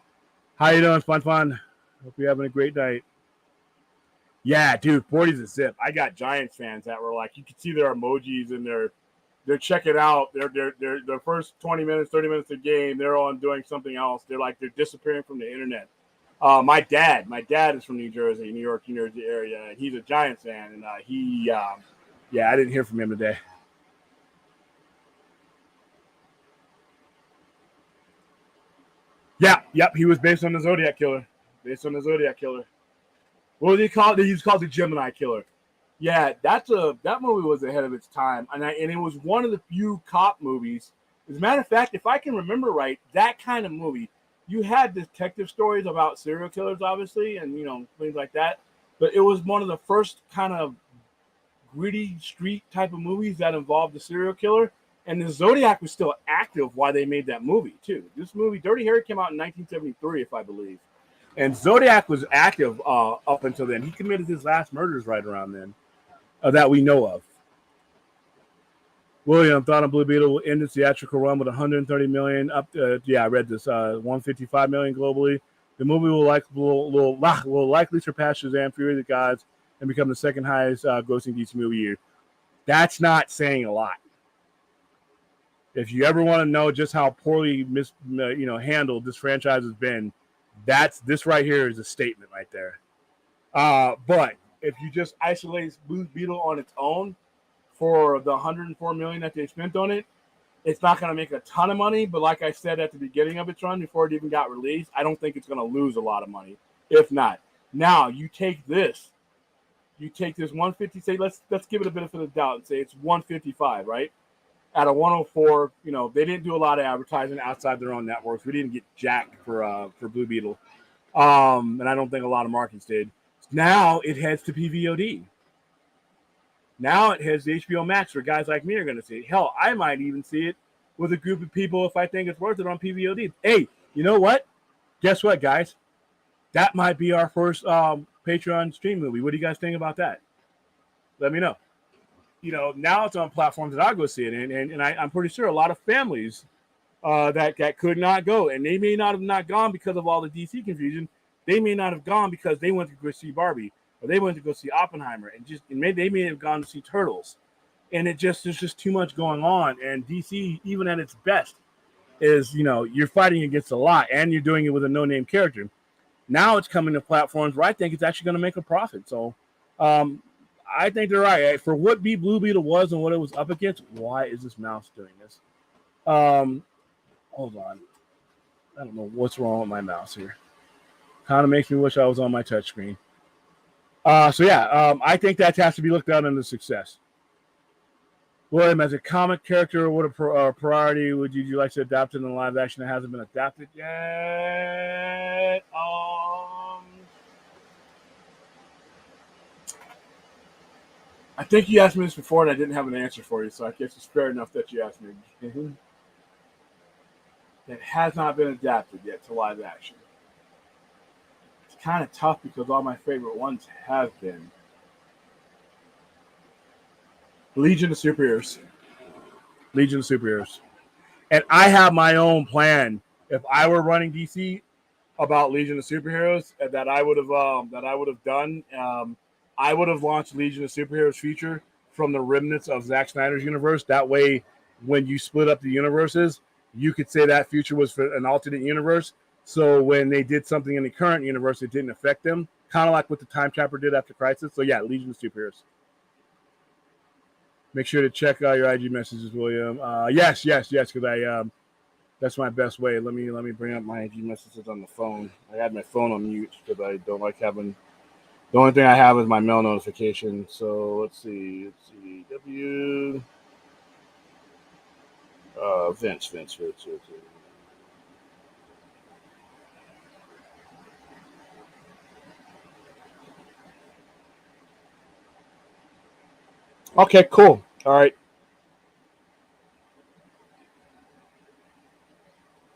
How you doing, Fun? Hope you're having a great night. Yeah, dude, 40's a zip. I got Giants fans that were like, you can see their emojis and they're checking out their first 20 minutes, 30 minutes of the game. They're on doing something else. They're disappearing from the internet. My dad is from New York, New Jersey area, and he's a Giants fan. And I didn't hear from him today. Yeah, yep, he was based on the Zodiac Killer. What was he called? He was called the Gemini Killer. Yeah, that movie was ahead of its time, and it was one of the few cop movies. As a matter of fact, if I can remember right, that kind of movie. You had detective stories about serial killers, obviously, and things like that. But it was one of the first kind of gritty street type of movies that involved the serial killer. And the Zodiac was still active while they made that movie too. This movie, Dirty Harry, came out in 1973, if I believe. And Zodiac was active up until then. He committed his last murders right around then that we know of. William thought on Blue Beetle will end its theatrical run with 130 million up. I read this. 155 million globally. The movie will likely surpass Shazam: Fury of the Gods and become the second highest grossing DC movie year. That's not saying a lot. If you ever want to know just how poorly handled this franchise has been, this right here is a statement right there. But if you just isolate Blue Beetle on its own, for the 104 million that they spent on it, it's not going to make a ton of money. But like I said at the beginning of its run, before it even got released, I don't think it's going to lose a lot of money. If not, now you take this 150. Say let's give it a benefit of the doubt and say it's 155, right? At a 104, they didn't do a lot of advertising outside their own networks. We didn't get jack for Blue Beetle, and I don't think a lot of markets did. Now it heads to PVOD. Now it has HBO Max where guys like me are going to see it. Hell, I might even see it with a group of people if I think it's worth it on PVOD. Hey, you know what? Guess what, guys? That might be our first Patreon stream movie. What do you guys think about that? Let me know. Now it's on platforms that I'll go see it in, and I'm pretty sure a lot of families that could not go, and they may not have not gone because of all the DC confusion. They may not have gone because they went to go see Barbie. Or they went to go see Oppenheimer, and they may have gone to see Turtles, and there's just too much going on. And DC, even at its best, is you're fighting against a lot, and you're doing it with a no-name character. Now it's coming to platforms where I think it's actually going to make a profit. So, I think they're right for what Blue Beetle was and what it was up against. Why is this mouse doing this? Hold on, I don't know what's wrong with my mouse here. Kind of makes me wish I was on my touchscreen. I think that has to be looked at into success. William, as a comic character, what a priority would you like to adapt in the live action that hasn't been adapted yet? I think you asked me this before, and I didn't have an answer for you, so I guess it's fair enough that you asked me. It has not been adapted yet to live action. Kind of tough because all my favorite ones have been Legion of Superheroes. And I have my own plan. If I were running DC about Legion of Superheroes that I would have done, I would have launched Legion of Superheroes feature from the remnants of Zack Snyder's universe. That way, when you split up the universes, you could say that future was for an alternate universe. So when they did something in the current universe, it didn't affect them. Kind of like what the Time Trapper did after Crisis. So yeah, Legion of Superheroes. Make sure to check your IG messages, William. Yes, because that's my best way. Let me bring up my IG messages on the phone. I had my phone on mute because I don't like having. The only thing I have is my mail notification. So let's see. Vince. Okay, cool. All right.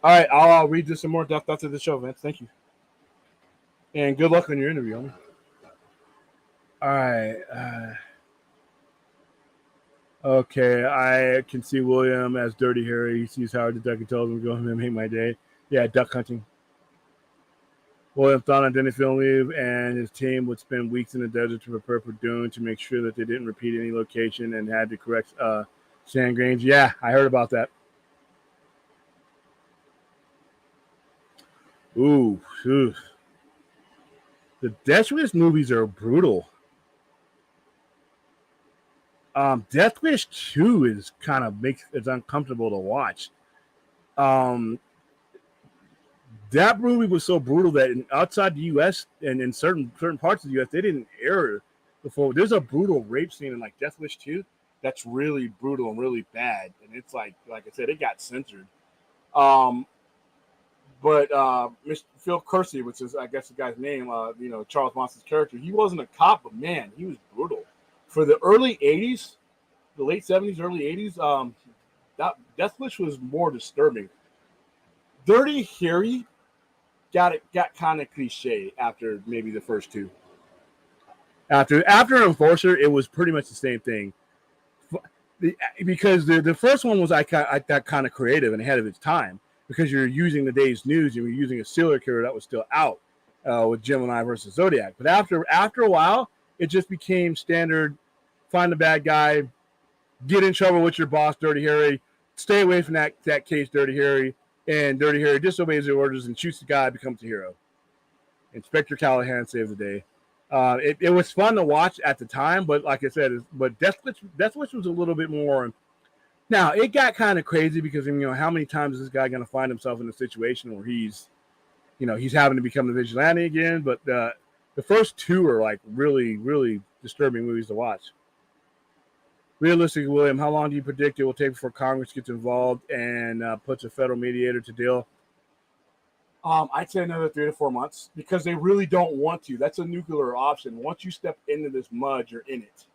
All right, I'll read just some more depth after the show, Vince. Thank you. And good luck on your interview, homie. All right. Okay, I can see William as Dirty Harry. He sees Howard the Duck and tells him, go home and make my day. Yeah, duck hunting. William thought on Dennis Villeneuve and his team would spend weeks in the desert to prepare for Dune to make sure that they didn't repeat any location and had to correct sand grains. Yeah, I heard about that. Ooh. The Death Wish movies are brutal. Death Wish 2 is kind of it's uncomfortable to watch. That movie was so brutal that outside the U.S. and in certain parts of the U.S. they didn't air before. There's a brutal rape scene in like Death Wish 2 that's really brutal and really bad, and it's like I said, it got censored. But Mr. Phil Kersey, which is I guess the guy's name, Charles Monson's character, he wasn't a cop, but man, he was brutal. For the early '80s, the late '70s, early '80s, that Death Wish was more disturbing. Dirty Harry got kind of cliche after maybe the first two. After Enforcer, it was pretty much the same thing. Because the first one was I got kind of creative and ahead of its time because you're using the day's news and you're using a serial killer that was still out with Gemini versus Zodiac. But after a while, it just became standard. Find the bad guy, get in trouble with your boss, Dirty Harry, stay away from that case, Dirty Harry, and Dirty Harry disobeys the orders and shoots the guy, becomes a hero. Inspector Callahan saves the day. It was fun to watch at the time, but like I said, Death Wish was a little bit more. Now it got kind of crazy because how many times is this guy going to find himself in a situation where he's having to become the vigilante again? But the first two are like really, really disturbing movies to watch. Realistically, William, how long do you predict it will take before Congress gets involved and puts a federal mediator to deal? I'd say another 3 to 4 months because they really don't want to. That's a nuclear option. Once you step into this mud, you're in it.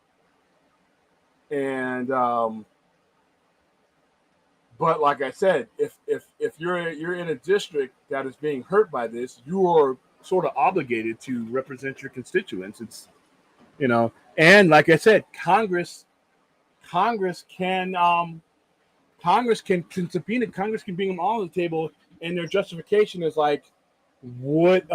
And but like I said, if you're in a district that is being hurt by this, you are sort of obligated to represent your constituents. It's and like I said, Congress can subpoena. Congress can bring them all on the table, and their justification is like, what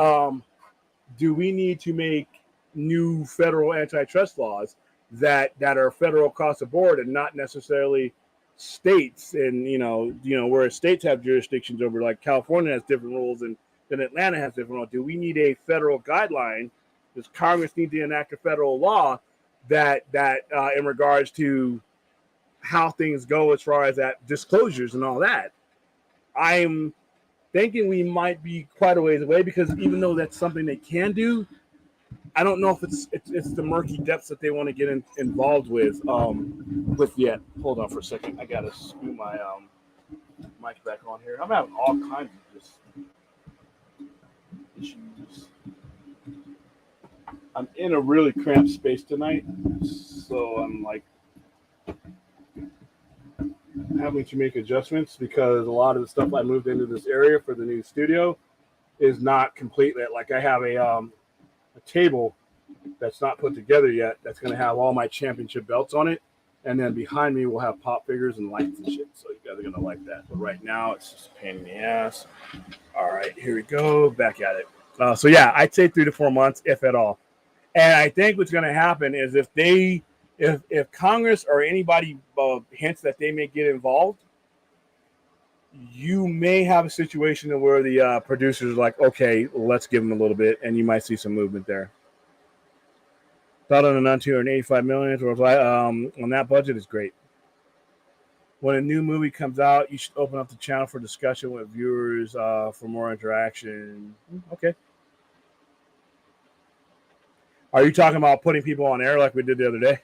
do we need to make new federal antitrust laws that are federal across the board and not necessarily states? And where states have jurisdictions over, like California has different rules and then Atlanta has different rules. Do we need a federal guideline? Does Congress need to enact a federal law that in regards to how things go as far as that disclosures and all that? I'm thinking we might be quite a ways away because even though that's something they can do, I don't know if it's the murky depths that they want to get involved with yet. Hold on for a second. I gotta scoot my mic back on here. I'm having all kinds of just issues. I'm in a really cramped space tonight, so I'm like having to make adjustments because a lot of the stuff I moved into this area for the new studio is not complete yet. Like I have a table that's not put together yet that's going to have all my championship belts on it, and then behind me we'll have pop figures and lights and shit, so you guys are going to like that. But right now it's just a pain in the ass. All right, here we go, back at it. So yeah, I'd say 3 to 4 months, if at all. And I think what's going to happen is if Congress or anybody hints that they may get involved, you may have a situation where the producers are like, okay, let's give them a little bit, and you might see some movement there. Thought on the $285 million on that budget is great. When a new movie comes out, you should open up the channel for discussion with viewers for more interaction. Okay. Are you talking about putting people on air like we did the other day?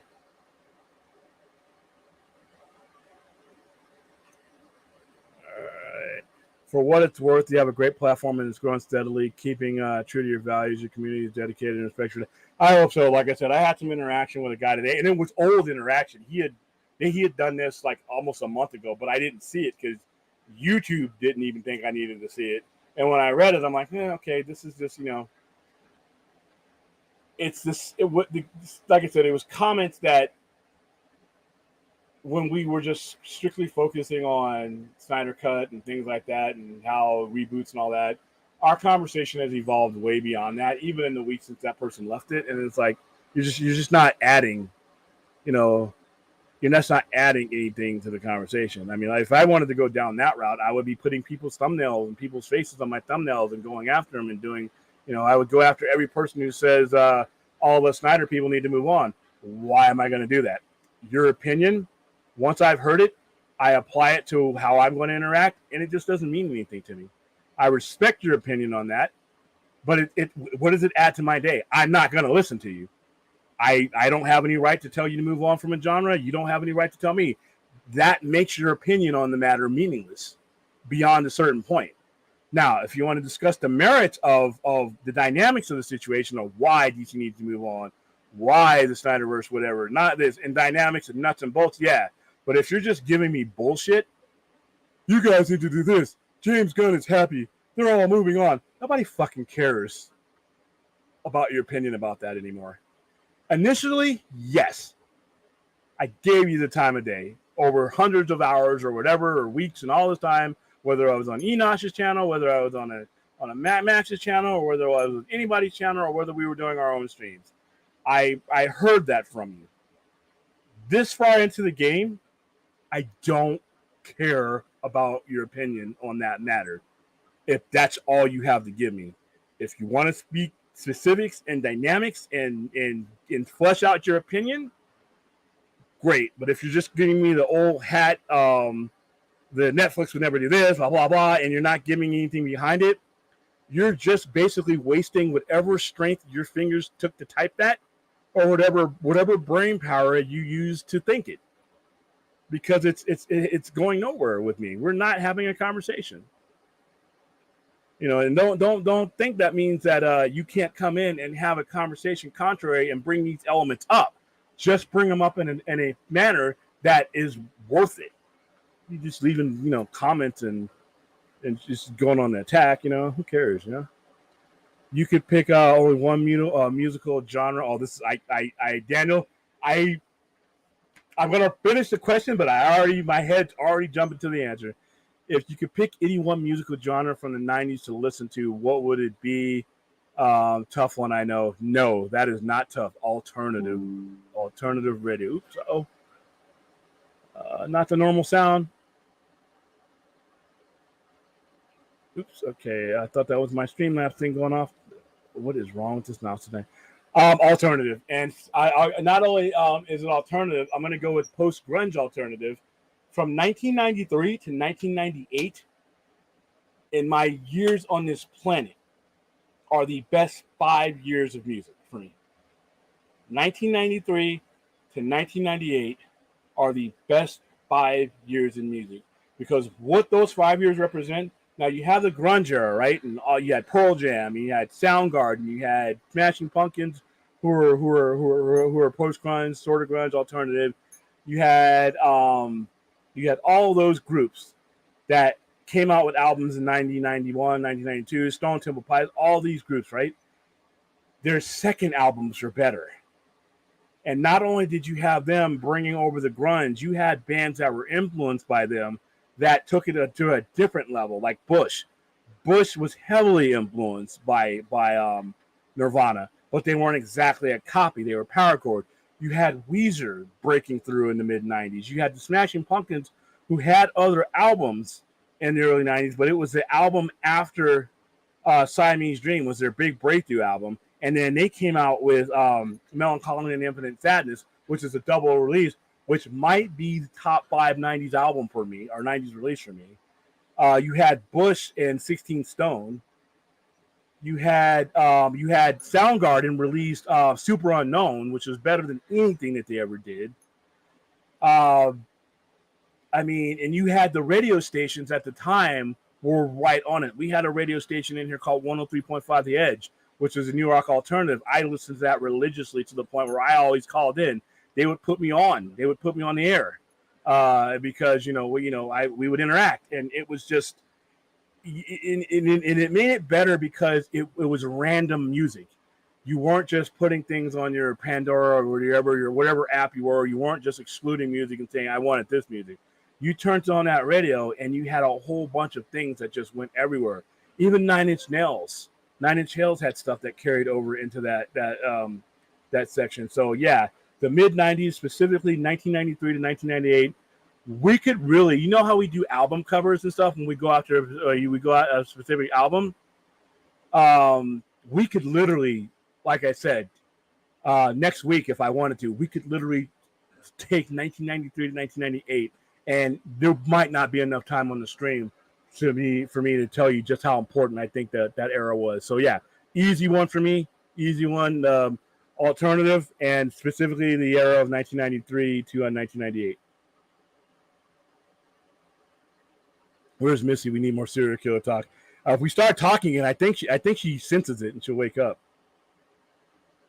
All right. For what it's worth, you have a great platform and it's growing steadily, keeping true to your values. Your community is dedicated and respectful. I hope so. Like I said, I had some interaction with a guy today, and it was old interaction. He had done this like almost a month ago, but I didn't see it because YouTube didn't even think I needed to see it. And when I read it, I'm like, okay, this is just, it's this. Like I said, it was comments that when we were just strictly focusing on Snyder Cut and things like that, and how reboots and all that, our conversation has evolved way beyond that. Even in the week since that person left it, and it's like you're just not adding, you know, you're just not adding anything to the conversation. I mean, like, if I wanted to go down that route, I would be putting people's thumbnails and people's faces on my thumbnails and going after them and doing, I would go after every person who says all the Snyder people need to move on. Why am I going to do that? Your opinion, once I've heard it, I apply it to how I'm going to interact, and it just doesn't mean anything to me. I respect your opinion on that, but what does it add to my day? I'm not going to listen to you. I don't have any right to tell you to move on from a genre. You don't have any right to tell me. That makes your opinion on the matter meaningless beyond a certain point. Now, if you want to discuss the merits of the dynamics of the situation, of why DC needs to move on, why the Snyderverse, whatever, not this, and dynamics and nuts and bolts, yeah. But if you're just giving me bullshit, you guys need to do this. James Gunn is happy. They're all moving on. Nobody fucking cares about your opinion about that anymore. Initially, yes, I gave you the time of day over hundreds of hours or whatever, or weeks and all this time, whether I was on Enosh's channel, whether I was on a Matt Max's channel, or whether I was on anybody's channel, or whether we were doing our own streams. I heard that from you. This far into the game, I don't care about your opinion on that matter. If that's all you have to give me. If you want to speak specifics and dynamics and flesh out your opinion, great. But if you're just giving me the old hat, the Netflix would never do this, blah, blah, blah, and you're not giving anything behind it, you're just basically wasting whatever strength your fingers took to type that, or whatever brain power you use to think it. Because it's going nowhere with me. We're not having a conversation. And don't think that means that you can't come in and have a conversation contrary and bring these elements up. Just bring them up in a manner that is worth it. You just leaving, comments and just going on the attack, who cares, You could pick only one musical genre. Oh, this is Daniel, I'm gonna finish the question, but my head's already jumping to the answer. If you could pick any one musical genre from the 90s to listen to, what would it be? Tough one, I know. No, that is not tough. Alternative radio. Oops, not the normal sound. Oops, okay. I thought that was my Streamlabs thing going off. What is wrong with this mouse today? Alternative. And I not only is it alternative, I'm going to go with post-grunge alternative. From 1993 to 1998, in my years on this planet, are the best 5 years of music for me. 1993 to 1998 are the best 5 years in music, because what those 5 years represent. Now you have the grunge era, right? And you had Pearl Jam, you had Soundgarden, you had Smashing Pumpkins, who were post grunge, sort of grunge, alternative. You had all those groups that came out with albums in 1991, 1992, Stone Temple Pilots, all these groups, right? Their second albums were better. And not only did you have them bringing over the grunge, you had bands that were influenced by them that took it to a different level, like Bush. Bush was heavily influenced by Nirvana, but they weren't exactly a copy. They were power chord. You had Weezer breaking through in the mid-90s. You had the Smashing Pumpkins, who had other albums in the early 90s, but it was the album after Siamese Dream was their big breakthrough album. And then they came out with Melancholy and Infinite Sadness, which is a double release, which might be the top 5 90s album for me, or 90s release for me. You had Bush and 16 Stone. You had Soundgarden released Super Unknown, which was better than anything that they ever did. And you had the radio stations at the time were right on it. We had a radio station in here called 103.5 The Edge, which is a New York alternative. I listened to that religiously to the point where I always called in. They would put me on. They would put me on the air. because we would interact, and it was just and it made it better because it was random music. You weren't just putting things on your Pandora or whatever app you were. You weren't just excluding music and saying I wanted this music. You turned on that radio and you had a whole bunch of things that just went everywhere. Even Nine Inch Nails. Nine Inch Nails had stuff that carried over into that section. So yeah, the mid '90s, specifically 1993 to 1998, we could really, how we do album covers and stuff when we go after we go out a specific album. We could literally, like I said, next week if I wanted to, we could literally take 1993 to 1998, and there might not be enough time on the stream for me to tell you just how important I think that era was. So yeah, easy one for me, easy one. Alternative, and specifically the era of 1993 to 1998. Where's Missy? We need more serial killer talk. If we start talking, and I think she senses it and she'll wake up.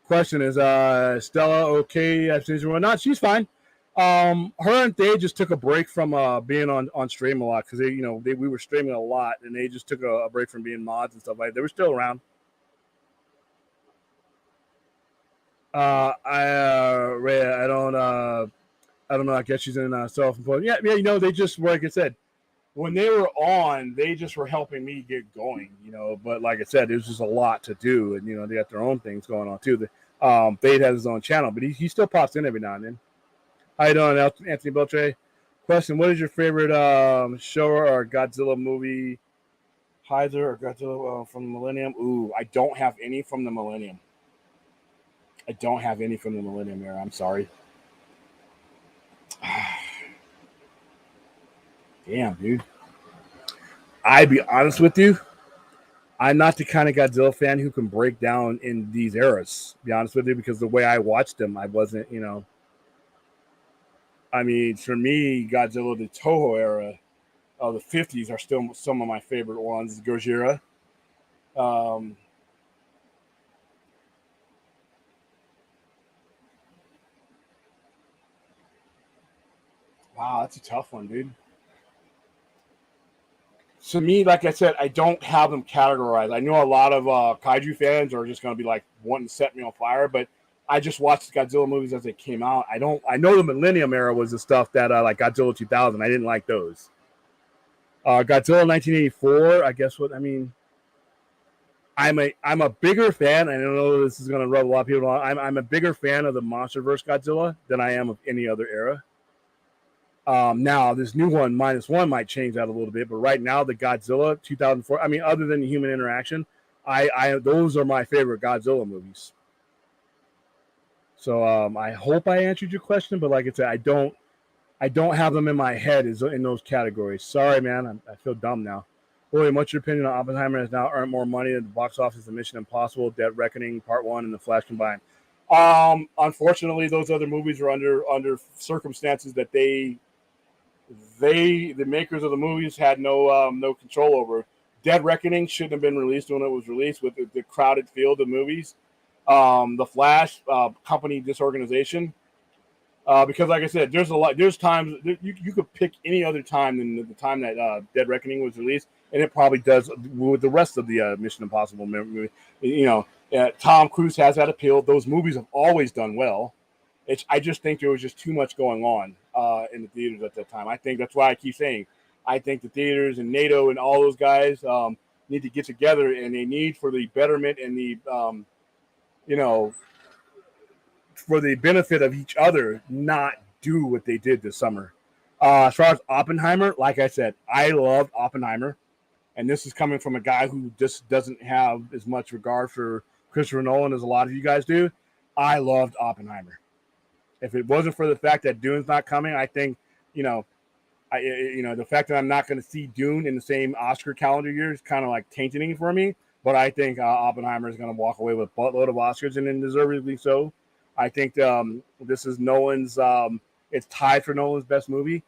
Question is, Stella okay? Not. She's fine. Her and they just took a break from being on stream a lot because we were streaming a lot, and they just took a break from being mods and stuff like that. They were still around. I don't know. I guess she's in self-employed. Yeah. They just, like I said, when they were on, they just were helping me get going, But like I said, there's just a lot to do, and they got their own things going on too. Fade has his own channel, but he still pops in every now and then. How you doing, Anthony Beltre? Question: what is your favorite Showa or Godzilla movie? Heiser or Godzilla from the Millennium? Ooh, I don't have any from the Millennium. I don't have any from the Millennium era. I'm sorry. Damn, dude. I'd be honest with you. I'm not the kind of Godzilla fan who can break down in these eras, to be honest with you, because the way I watched them, I wasn't, I mean, for me, Godzilla, the Toho era of the 50s are still some of my favorite ones. Gojira. Wow, that's a tough one, dude. To me, like I said, I don't have them categorized. I know a lot of kaiju fans are just going to be like wanting to set me on fire, but I just watched the Godzilla movies as they came out. I know the Millennium era was the stuff that like Godzilla 2000. I didn't like those. Godzilla 1984. I guess what I mean. I'm a bigger fan. I don't know this is going to rub a lot of people on. I'm a bigger fan of the MonsterVerse Godzilla than I am of any other era. Now this new one, -1, might change that a little bit, but right now the Godzilla 2004. I mean, other than the human interaction, I those are my favorite Godzilla movies. So I hope I answered your question, but like I said, I don't have them in my head in those categories. Sorry, man, I feel dumb now. William, what's your opinion on Oppenheimer has now earned more money at the box office than Mission Impossible, Dead Reckoning Part 1, and The Flash combined? Unfortunately, those other movies are under circumstances that the makers of the movies had no control over. Dead Reckoning shouldn't have been released when it was released with the crowded field of movies. The Flash company disorganization. Because, like I said, there's times you could pick any other time than the time that Dead Reckoning was released, and it probably does with the rest of the Mission Impossible movie. Tom Cruise has that appeal. Those movies have always done well. I just think there was just too much going on in the theaters at that time. I think that's why I keep saying I think the theaters and NATO and all those guys need to get together, and they need for the betterment and the for the benefit of each other, not do what they did this summer. As far as Oppenheimer, like I said, I loved Oppenheimer, and this is coming from a guy who just doesn't have as much regard for Christopher Nolan as a lot of you guys do. I loved Oppenheimer. If it wasn't for the fact that Dune's not coming, I think the fact that I'm not going to see Dune in the same Oscar calendar year is kind of like tainting for me. But I think Oppenheimer is going to walk away with a buttload of Oscars, and then deservedly so. I think this is Nolan's. It's tied for Nolan's best movie.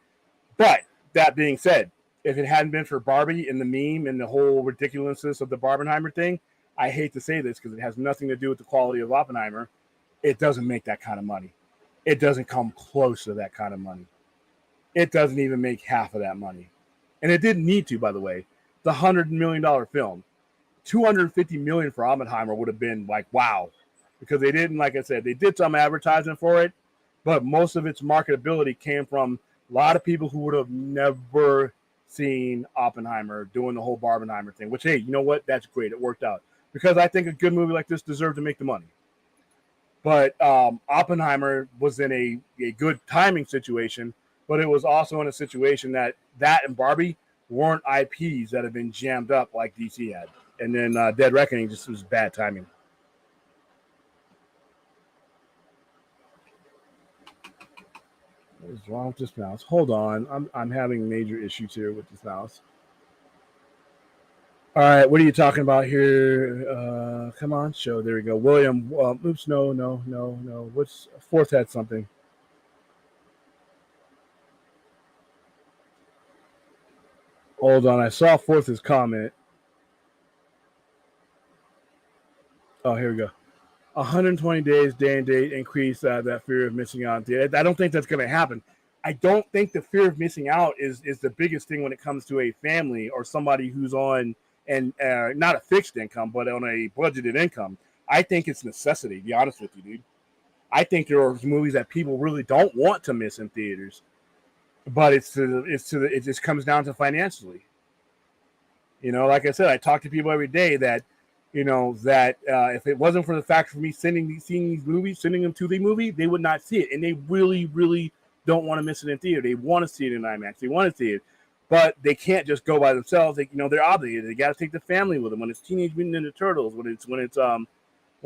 But that being said, if it hadn't been for Barbie and the meme and the whole ridiculousness of the Barbenheimer thing, I hate to say this because it has nothing to do with the quality of Oppenheimer. It doesn't make that kind of money. It doesn't come close to that kind of money. it doesn't even make half of that money. And it didn't need to, by the way. The $100 million film. $250 million for Oppenheimer would have been like, wow. Because they didn't, like I said, they did some advertising for it, but most of its marketability came from a lot of people who would have never seen Oppenheimer doing the whole Barbenheimer thing, which, hey, you know what? That's great. It worked out. Because I think a good movie like this deserved to make the money. But Oppenheimer was in a good timing situation, but it was also in a situation that and Barbie weren't IPs that had been jammed up like DC had. And then Dead Reckoning just was bad timing. What is wrong with this mouse? Hold on. I'm having major issues here with this mouse. All right, what are you talking about here? Come on, show. There we go. William. Oops, no. What's Fourth had something? Hold on. I saw Fourth's comment. Oh, here we go. 120 days, day and date increase that fear of missing out. I don't think that's going to happen. I don't think the fear of missing out is the biggest thing when it comes to a family or somebody who's on and not a fixed income, but on a budgeted income. I think it's necessity, to be honest with you, dude. I think there are movies that people really don't want to miss in theaters, but it just comes down to financially. You know, like I said, I talk to people every day that, you know, that if it wasn't for the fact for me seeing these movies, sending them to the movie, they would not see it. And they really, really don't want to miss it in theater. They want to see it in IMAX. They want to see it. But they can't just go by themselves. They, you know, they're obligated. They got to take the family with them. When it's Teenage Mutant Ninja Turtles, when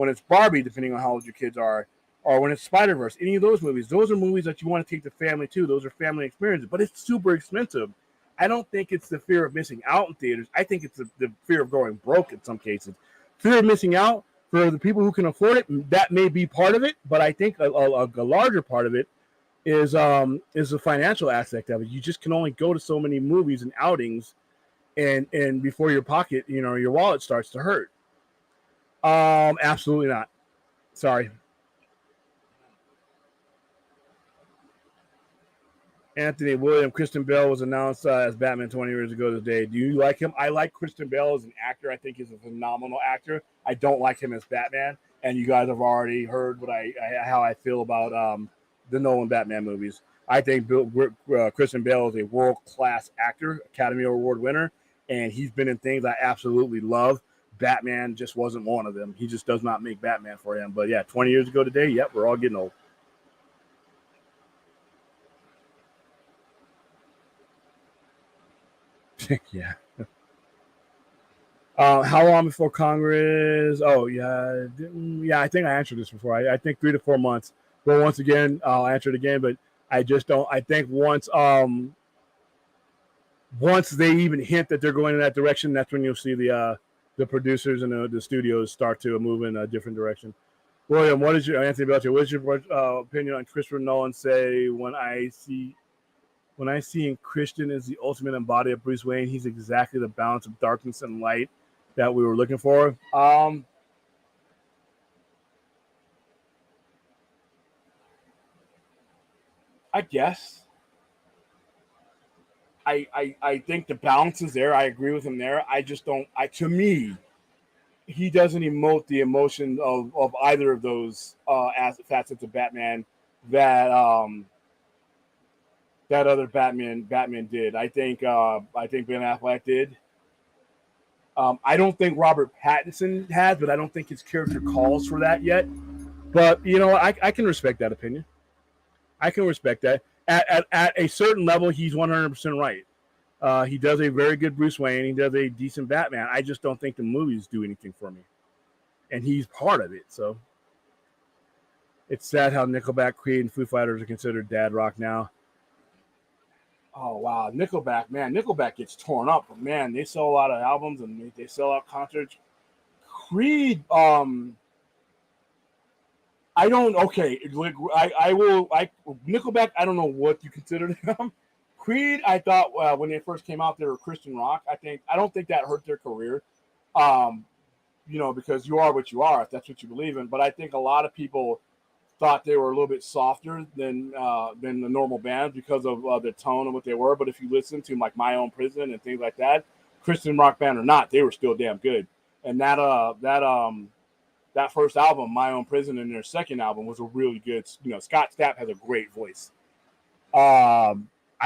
it's Barbie, depending on how old your kids are, or when it's Spider-Verse, any of those movies, those are movies that you want to take the family to. Those are family experiences. But it's super expensive. I don't think it's the fear of missing out in theaters. I think it's the fear of going broke in some cases. Fear of missing out for the people who can afford it, that may be part of it. But I think a larger part of it is the financial aspect of it. You just can only go to so many movies and outings, and before your pocket, you know, your wallet starts to hurt. Absolutely not. Sorry. Anthony William, Christian Bale was announced as Batman 20 years ago today. Do you like him? I like Christian Bale as an actor. I think he's a phenomenal actor. I don't like him as Batman, and you guys have already heard how I feel about the Nolan Batman movies. I think Christian Bale is a world-class actor, Academy Award winner, and he's been in things I absolutely love. Batman just wasn't one of them. He just does not make Batman for him. But yeah, 20 years ago today, yep, we're all getting old. Yeah. How long before Congress? Oh, yeah. Yeah, I think I answered this before. I think 3 to 4 months. But once again, I'll answer it again. But I just don't. I think once they even hint that they're going in that direction, that's when you'll see the producers and the studios start to move in a different direction. William, Anthony Belcher? What is your opinion on Christopher Nolan say when I see in Christian is the ultimate embodiment of Bruce Wayne? He's exactly the balance of darkness and light that we were looking for. I guess. I think the balance is there. I agree with him there. I just don't. To me, he doesn't emote the emotion of either of those facets of Batman that that other Batman did. I think Ben Affleck did. I don't think Robert Pattinson has, but I don't think his character calls for that yet. But you know, I can respect that opinion. I can respect that. At a certain level, he's 100% right. He does a very good Bruce Wayne. He does a decent Batman. I just don't think the movies do anything for me, and he's part of it. So it's sad how Nickelback, Creed, and Foo Fighters are considered dad rock now. Oh wow, Nickelback, man, Nickelback gets torn up. But man, they sell a lot of albums and they sell out concerts. Creed, I don't. Okay, I will. Nickelback. I don't know what you consider them. Creed. I thought when they first came out, they were Christian rock. I don't think that hurt their career. You know, because you are what you are. If that's what you believe in. But I think a lot of people thought they were a little bit softer than the normal bands because of the tone and what they were. But if you listen to like My Own Prison and things like that, Christian rock band or not, they were still damn good. And that first album, My Own Prison, and their second album was a really good. Scott Stapp has a great voice. I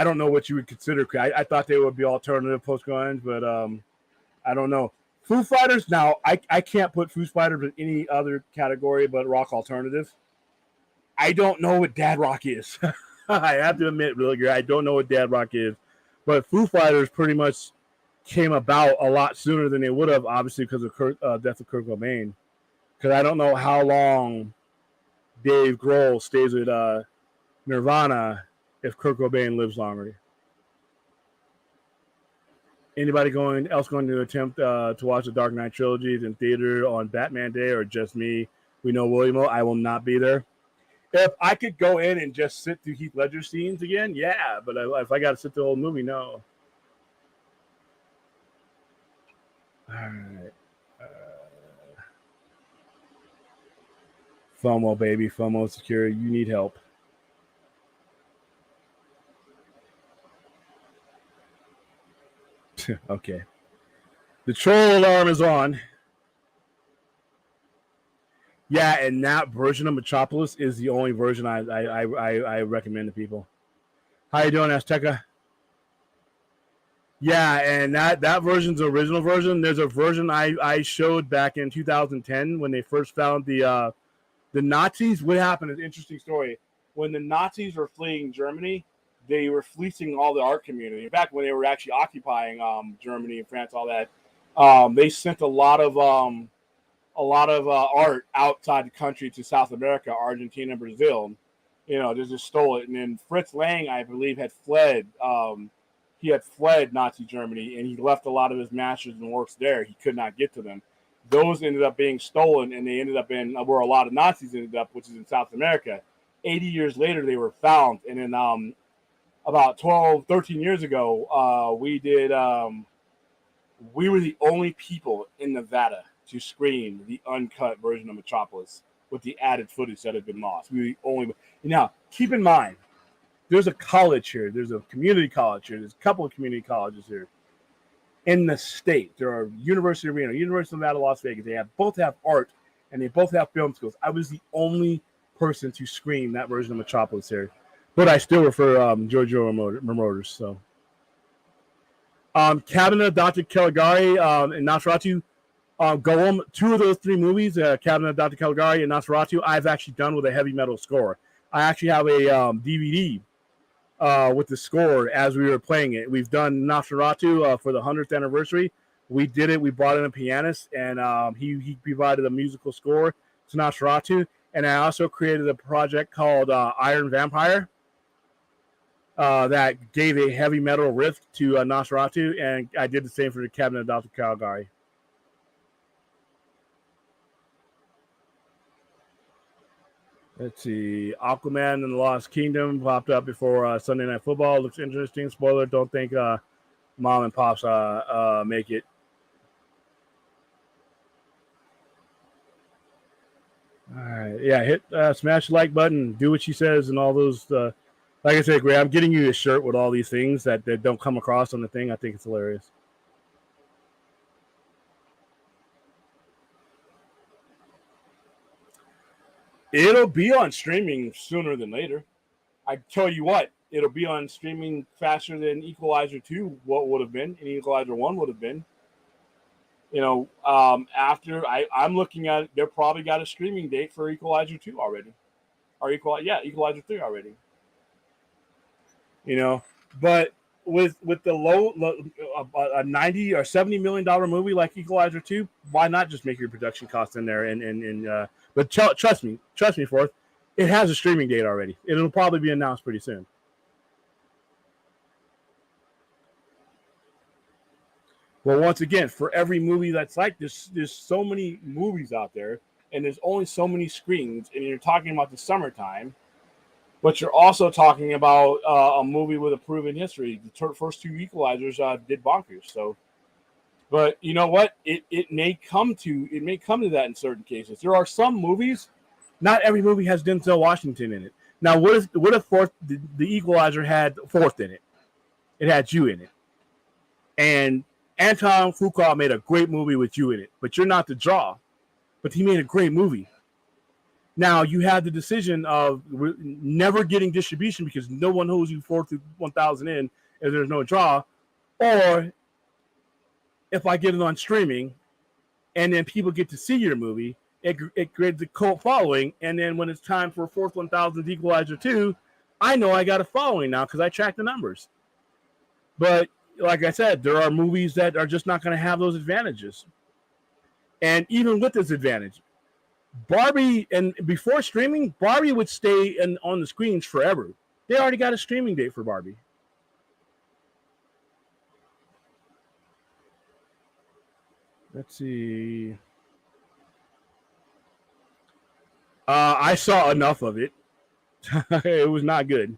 don't know what you would consider. I thought they would be alternative post grunge, but I don't know. Foo Fighters. Now I can't put Foo Fighters in any other category but rock alternative. I don't know what dad rock is. I have to admit, really, I don't know what dad rock is. But Foo Fighters pretty much came about a lot sooner than they would have, obviously, because of death of Kurt Cobain. Because I don't know how long Dave Grohl stays with Nirvana if Kurt Cobain lives longer. Anybody else going to attempt to watch the Dark Knight trilogies in theater on Batman Day, or just me? We know William. I will not be there. If I could go in and just sit through Heath Ledger scenes again, yeah. But if I got to sit through the whole movie, no. All right. FOMO, baby. FOMO secure. You need help. Okay. The troll alarm is on. Yeah, and that version of Metropolis is the only version I recommend to people. How you doing, Azteca? Yeah, and that version's the original version. There's a version I showed back in 2010 when they first found the Nazis. What happened is an interesting story. When the Nazis were fleeing Germany, they were fleecing all the art community. In fact, when they were actually occupying Germany and France, all that, they sent a lot of art outside the country to South America, Argentina, and Brazil. They just stole it. And then Fritz Lang, I believe, had fled. He had fled Nazi Germany, and he left a lot of his masters and works there. He could not get to them. Those ended up being stolen, and they ended up in where a lot of Nazis ended up, which is in South America. 80 years later, they were found. And then about 13 years ago, we were the only people in Nevada to screen the uncut version of Metropolis with the added footage that had been lost. We were the only. Now, keep in mind, there's a college here. There's a community college here. There's a couple of community colleges here in the state. There are University of Reno, University of Nevada, Las Vegas. They both have art, and they both have film schools. I was the only person to screen that version of Metropolis here, but I still refer Giorgio Moroder. So, Cabinet of Dr. Caligari and Nosferatu. Golem, two of those three movies, Cabinet of Dr. Caligari and Nosferatu, I've actually done with a heavy metal score. I actually have a DVD with the score as we were playing it. We've done Nosferatu for the 100th anniversary. We did it. We brought in a pianist, and he provided a musical score to Nosferatu. And I also created a project called Iron Vampire that gave a heavy metal riff to Nosferatu, and I did the same for the Cabinet of Dr. Caligari. Let's see. Aquaman and the Lost Kingdom popped up before Sunday Night Football. Looks interesting. Spoiler, don't think mom and pops make it. All right. Yeah, hit smash the like button. Do what she says and all those. Like I said, Gray, I'm getting you a shirt with all these things that don't come across on the thing. I think it's hilarious. It'll be on streaming sooner than later. I tell you what, it'll be on streaming faster than Equalizer 2 what would have been, and Equalizer 1 would have been. After I'm looking at it, they're probably got a streaming date for Equalizer 2 already. Or Equalizer 3 already. But with the low a $90 or $70 million movie like Equalizer 2, why not just make your production cost in there and but trust me, Forth, it has a streaming date already. It'll probably be announced pretty soon. Well, once again, for every movie that's like this, there's so many movies out there, and there's only so many screens, and you're talking about the summertime, but you're also talking about a movie with a proven history. The first two Equalizers did bonkers. So, but you know what? It may come to that in certain cases. There are some movies Not every movie has Denzel Washington in it. Now, what if the Equalizer had fourth in it? It had you in it. And Anton Fuqua made a great movie with you in it, but you're not the draw. But he made a great movie. Now, you have the decision of never getting distribution because no one knows you 4 through 1,000 in if there's no draw, or if I get it on streaming and then people get to see your movie, it creates a cult following, and then when it's time for 4th 1,000 Equalizer 2, I know I got a following now because I track the numbers. But like I said, there are movies that are just not going to have those advantages. And even with this advantage, Barbie, and before streaming, Barbie would stay on the screens forever. They already got a streaming date for Barbie. Let's see. I saw enough of it. It was not good.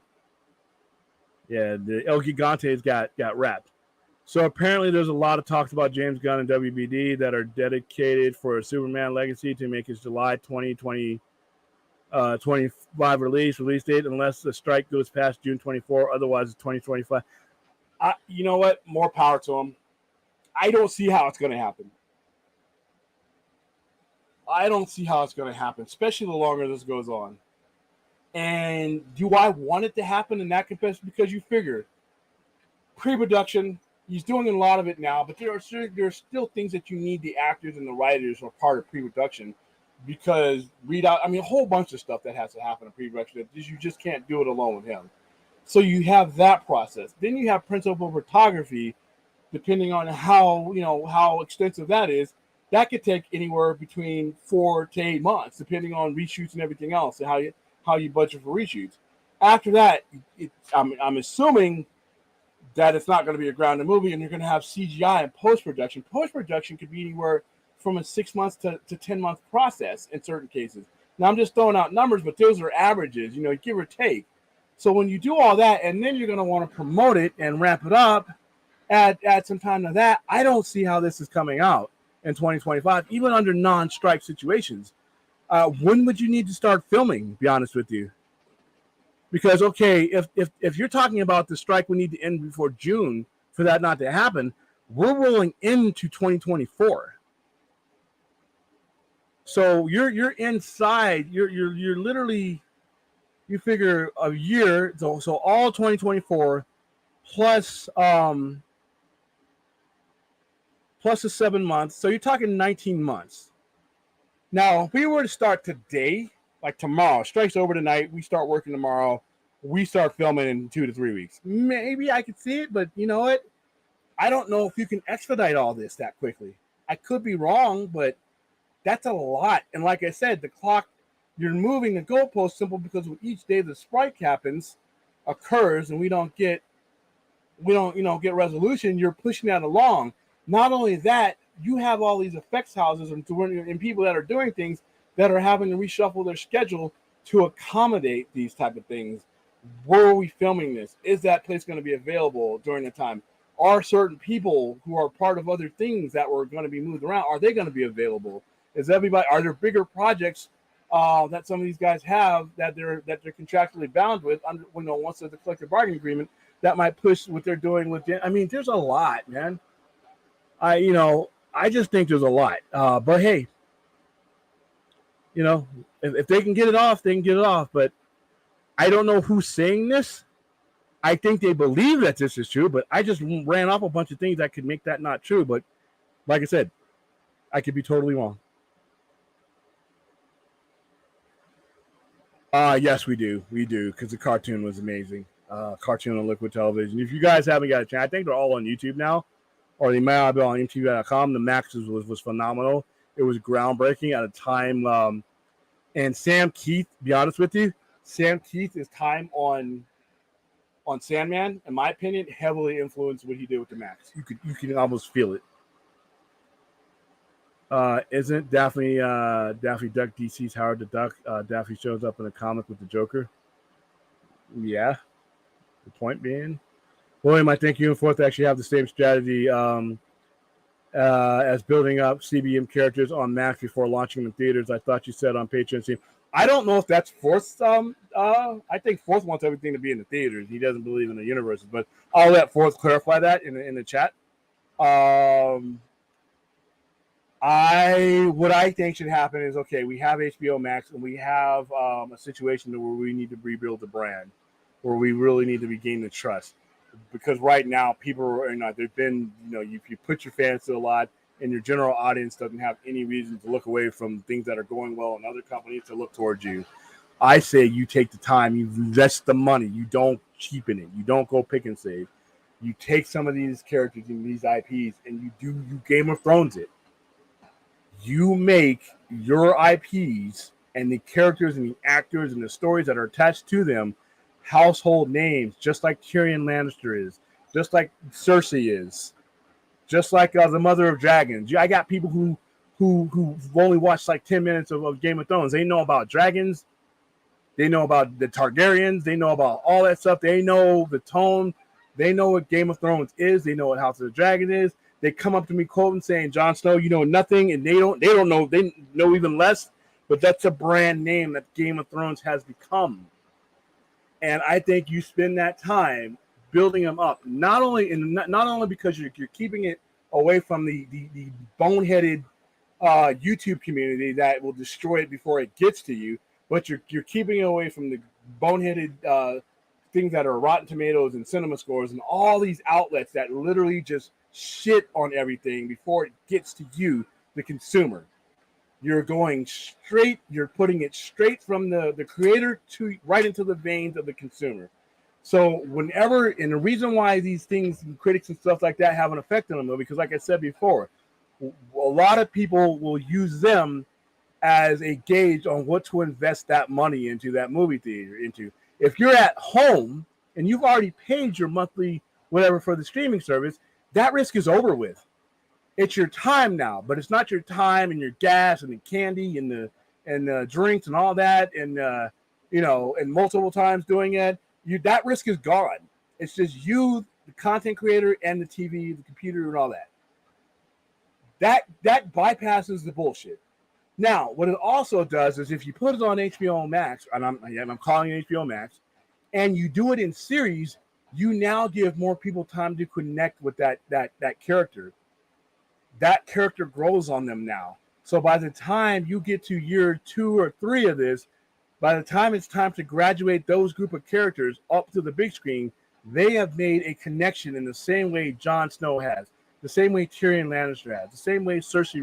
Yeah, the El Gigantes got wrapped. So apparently there's a lot of talks about James Gunn and WBD that are dedicated for a Superman legacy to make his July 2020 25 release date, unless the strike goes past June 24. Otherwise, it's 2025. You know what? More power to him. I don't see how it's going to happen. I don't see how it's going to happen, especially the longer this goes on. And do I want it to happen in that capacity? Because you figure pre-production, he's doing a lot of it now, but there are still things that you need the actors and the writers are part of pre-production, because a whole bunch of stuff that has to happen in pre-production that you just can't do it alone with him. So you have that process. Then you have principal photography, depending on how extensive that is. That could take anywhere between 4 to 8 months, depending on reshoots and everything else, and how you budget for reshoots. After that, I'm assuming that it's not going to be a grounded movie, and you're going to have CGI and post-production. Post-production could be anywhere from a 6 months to 10-month process in certain cases. Now, I'm just throwing out numbers, but those are averages, give or take. So when you do all that, and then you're going to want to promote it and ramp it up, add some time to that, I don't see how this is coming out in 2025, even under non-strike situations. When would you need to start filming, to be honest with you? Because, okay, if you're talking about the strike we need to end before June for that not to happen, we're rolling into 2024. So you're inside, you're literally, you figure a year, so all 2024 plus the 7 months. So you're talking 19 months. Now, if we were to start today, like tomorrow, strike's over tonight, we start working tomorrow, we start filming in 2 to 3 weeks. Maybe I could see it, but you know what? I don't know if you can expedite all this that quickly. I could be wrong, but that's a lot. And like I said, the clock, you're moving the goalpost simple because with each day the strike occurs, and we don't get resolution, you're pushing that along. Not only that, you have all these effects houses and people that are doing things that are having to reshuffle their schedule to accommodate these type of things. Where are we filming this? Is that place going to be available during the time? Are certain people who are part of other things that were going to be moved around, are they going to be available? Are there bigger projects that some of these guys have that they're contractually bound with once there's a collective bargaining agreement that might push what they're doing with? There's a lot, man. I just think there's a lot. But hey, if they can get it off, they can get it off. But I don't know who's saying this. I think they believe that this is true, but I just ran off a bunch of things that could make that not true. But like I said, I could be totally wrong. Yes, we do, because the cartoon was amazing. Cartoon on Liquid Television. If you guys haven't got a chance, I think they're all on YouTube now, or they might be on MTV.com. The Max was phenomenal. It was groundbreaking at a time. And Sam Keith, to be honest with you, Sam Keith's time on Sandman, in my opinion, heavily influenced what he did with the Max. You can almost feel it. Isn't Daffy Duck DC's Howard the Duck? Daffy shows up in a comic with the Joker. Yeah. The point being, William, I think you and Forth actually have the same strategy as building up CBM characters on Max before launching them in theaters. I thought you said on Patreon. I don't know if that's Forth. I think Forth wants everything to be in the theaters. He doesn't believe in the universes, but I'll let Forth clarify that in the chat. What I think should happen is, okay, we have HBO Max and we have a situation where we need to rebuild the brand, where we really need to regain the trust, because right now people are not. They've been, you put your fans through a lot, and your general audience doesn't have any reason to look away from things that are going well in other companies to look towards you. I say you take the time, you invest the money, you don't cheapen it, you don't go pick and save. You take some of these characters and these IPs and you Game of Thrones it. You make your IPs and the characters and the actors and the stories that are attached to them household names, just like Tyrion Lannister is, just like Cersei is, just like the Mother of Dragons. I got people who've only watched like 10 minutes of Game of Thrones. They know about dragons. They know about the Targaryens. They know about all that stuff. They know the tone. They know what Game of Thrones is. They know what House of the Dragon is. They come up to me quoting saying, Jon Snow, you know nothing, and they don't know. They know even less. But that's a brand name that Game of Thrones has become. And I think you spend that time building them up, not only because you're keeping it away from the boneheaded YouTube community that will destroy it before it gets to you, but you're keeping it away from the boneheaded things that are Rotten Tomatoes and Cinema Scores and all these outlets that literally just shit on everything before it gets to you, the consumer. You're going straight, you're putting it straight from the creator to right into the veins of the consumer. So whenever, and the reason why these things, critics and stuff like that have an effect on them, though, because like I said before, a lot of people will use them as a gauge on what to invest that money into, that movie theater into. If you're at home and you've already paid your monthly whatever for the streaming service, that risk is over with. It's your time now, but it's not your time and your gas and the candy and the drinks and all that, and and multiple times doing it. That risk is gone. It's just you, the content creator, and the TV, the computer, and all that. That bypasses the bullshit. Now, what it also does is if you put it on HBO Max, and I'm calling it HBO Max, and you do it in series, you now give more people time to connect with that character. That character grows on them now. So by the time you get to year 2 or 3 of this, by the time it's time to graduate those group of characters up to the big screen, they have made a connection in the same way Jon Snow has, the same way Tyrion Lannister has, the same way Cersei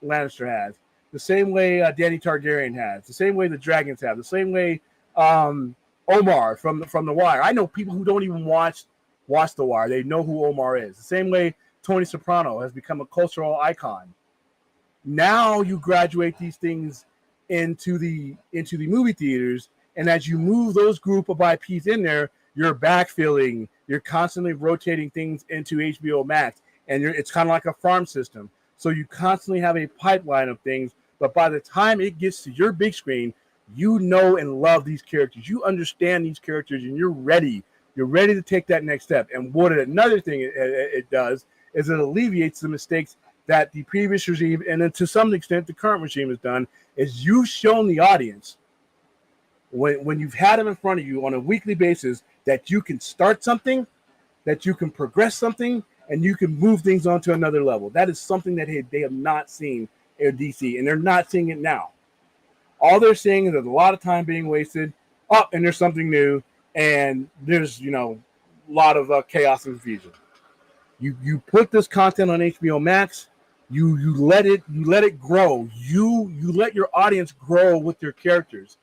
Lannister has, the same way Dany Targaryen has, the same way the dragons have, the same way Omar from The Wire. I know people who don't even watch The Wire. They know who Omar is. The same way Tony Soprano has become a cultural icon. Now you graduate these things into the movie theaters, and as you move those group of IPs in there, you're backfilling. You're constantly rotating things into HBO Max, and it's kind of like a farm system. So you constantly have a pipeline of things, but by the time it gets to your big screen, you know and love these characters. You understand these characters, and you're ready. You're ready to take that next step. And another thing it does is it alleviates the mistakes that the previous regime, and then to some extent the current regime has done, is you've shown the audience when you've had them in front of you on a weekly basis that you can start something, that you can progress something, and you can move things on to another level. That is something that they have not seen in DC, and they're not seeing it now. All they're seeing is there's a lot of time being wasted, and there's something new, and there's a lot of chaos and confusion. You put this content on HBO Max, you let it grow. You let your audience grow with your characters.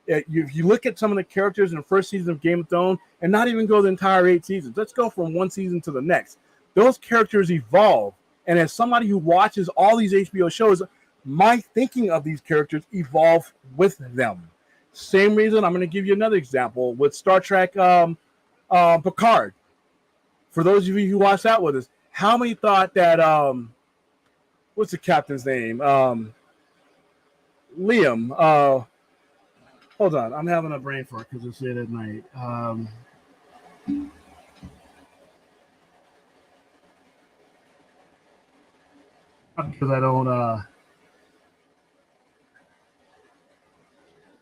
If you look at some of the characters in the first season of Game of Thrones, and not even go the entire 8 seasons, let's go from one season to the next. Those characters evolve, and as somebody who watches all these HBO shows, my thinking of these characters evolve with them. Same reason, I'm going to give you another example with Star Trek Picard. For those of you who watched that with us, how many thought that what's the captain's name? Liam. Hold on, I'm having a brain fart because it's late at night. Because I don't.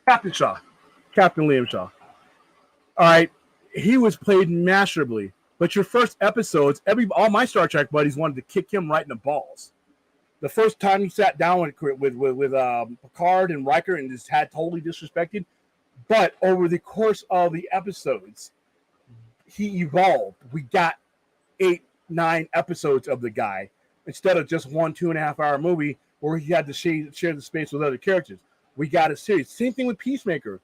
Captain Shaw, Captain Liam Shaw. All right, he was played masterably, but your first episodes, all my Star Trek buddies wanted to kick him right in the balls. The first time he sat down with Picard and Riker and just had totally disrespected, but over the course of the episodes, he evolved. We got 8, 9 episodes of the guy instead of just 1 2.5 hour movie where he had to share the space with other characters. We got a series. Same thing with Peacemaker.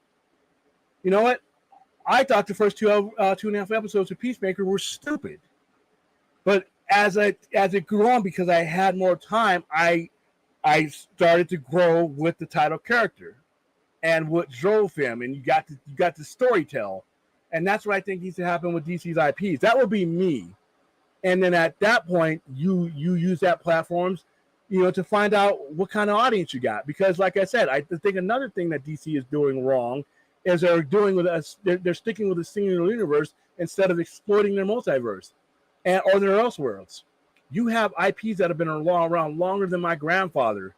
You know what? I thought the first 2.5 episodes of Peacemaker were stupid, but as it grew on, because I had more time, I started to grow with the title character and what drove him, and you got to storytell, and that's what I think needs to happen with DC's IPs. That would be me, and then at that point, you use that platforms, to find out what kind of audience you got. Because, like I said, I think another thing that DC is doing wrong is they're sticking with a singular universe instead of exploiting their multiverse or their Elseworlds. You have IPs that have been around longer than my grandfather.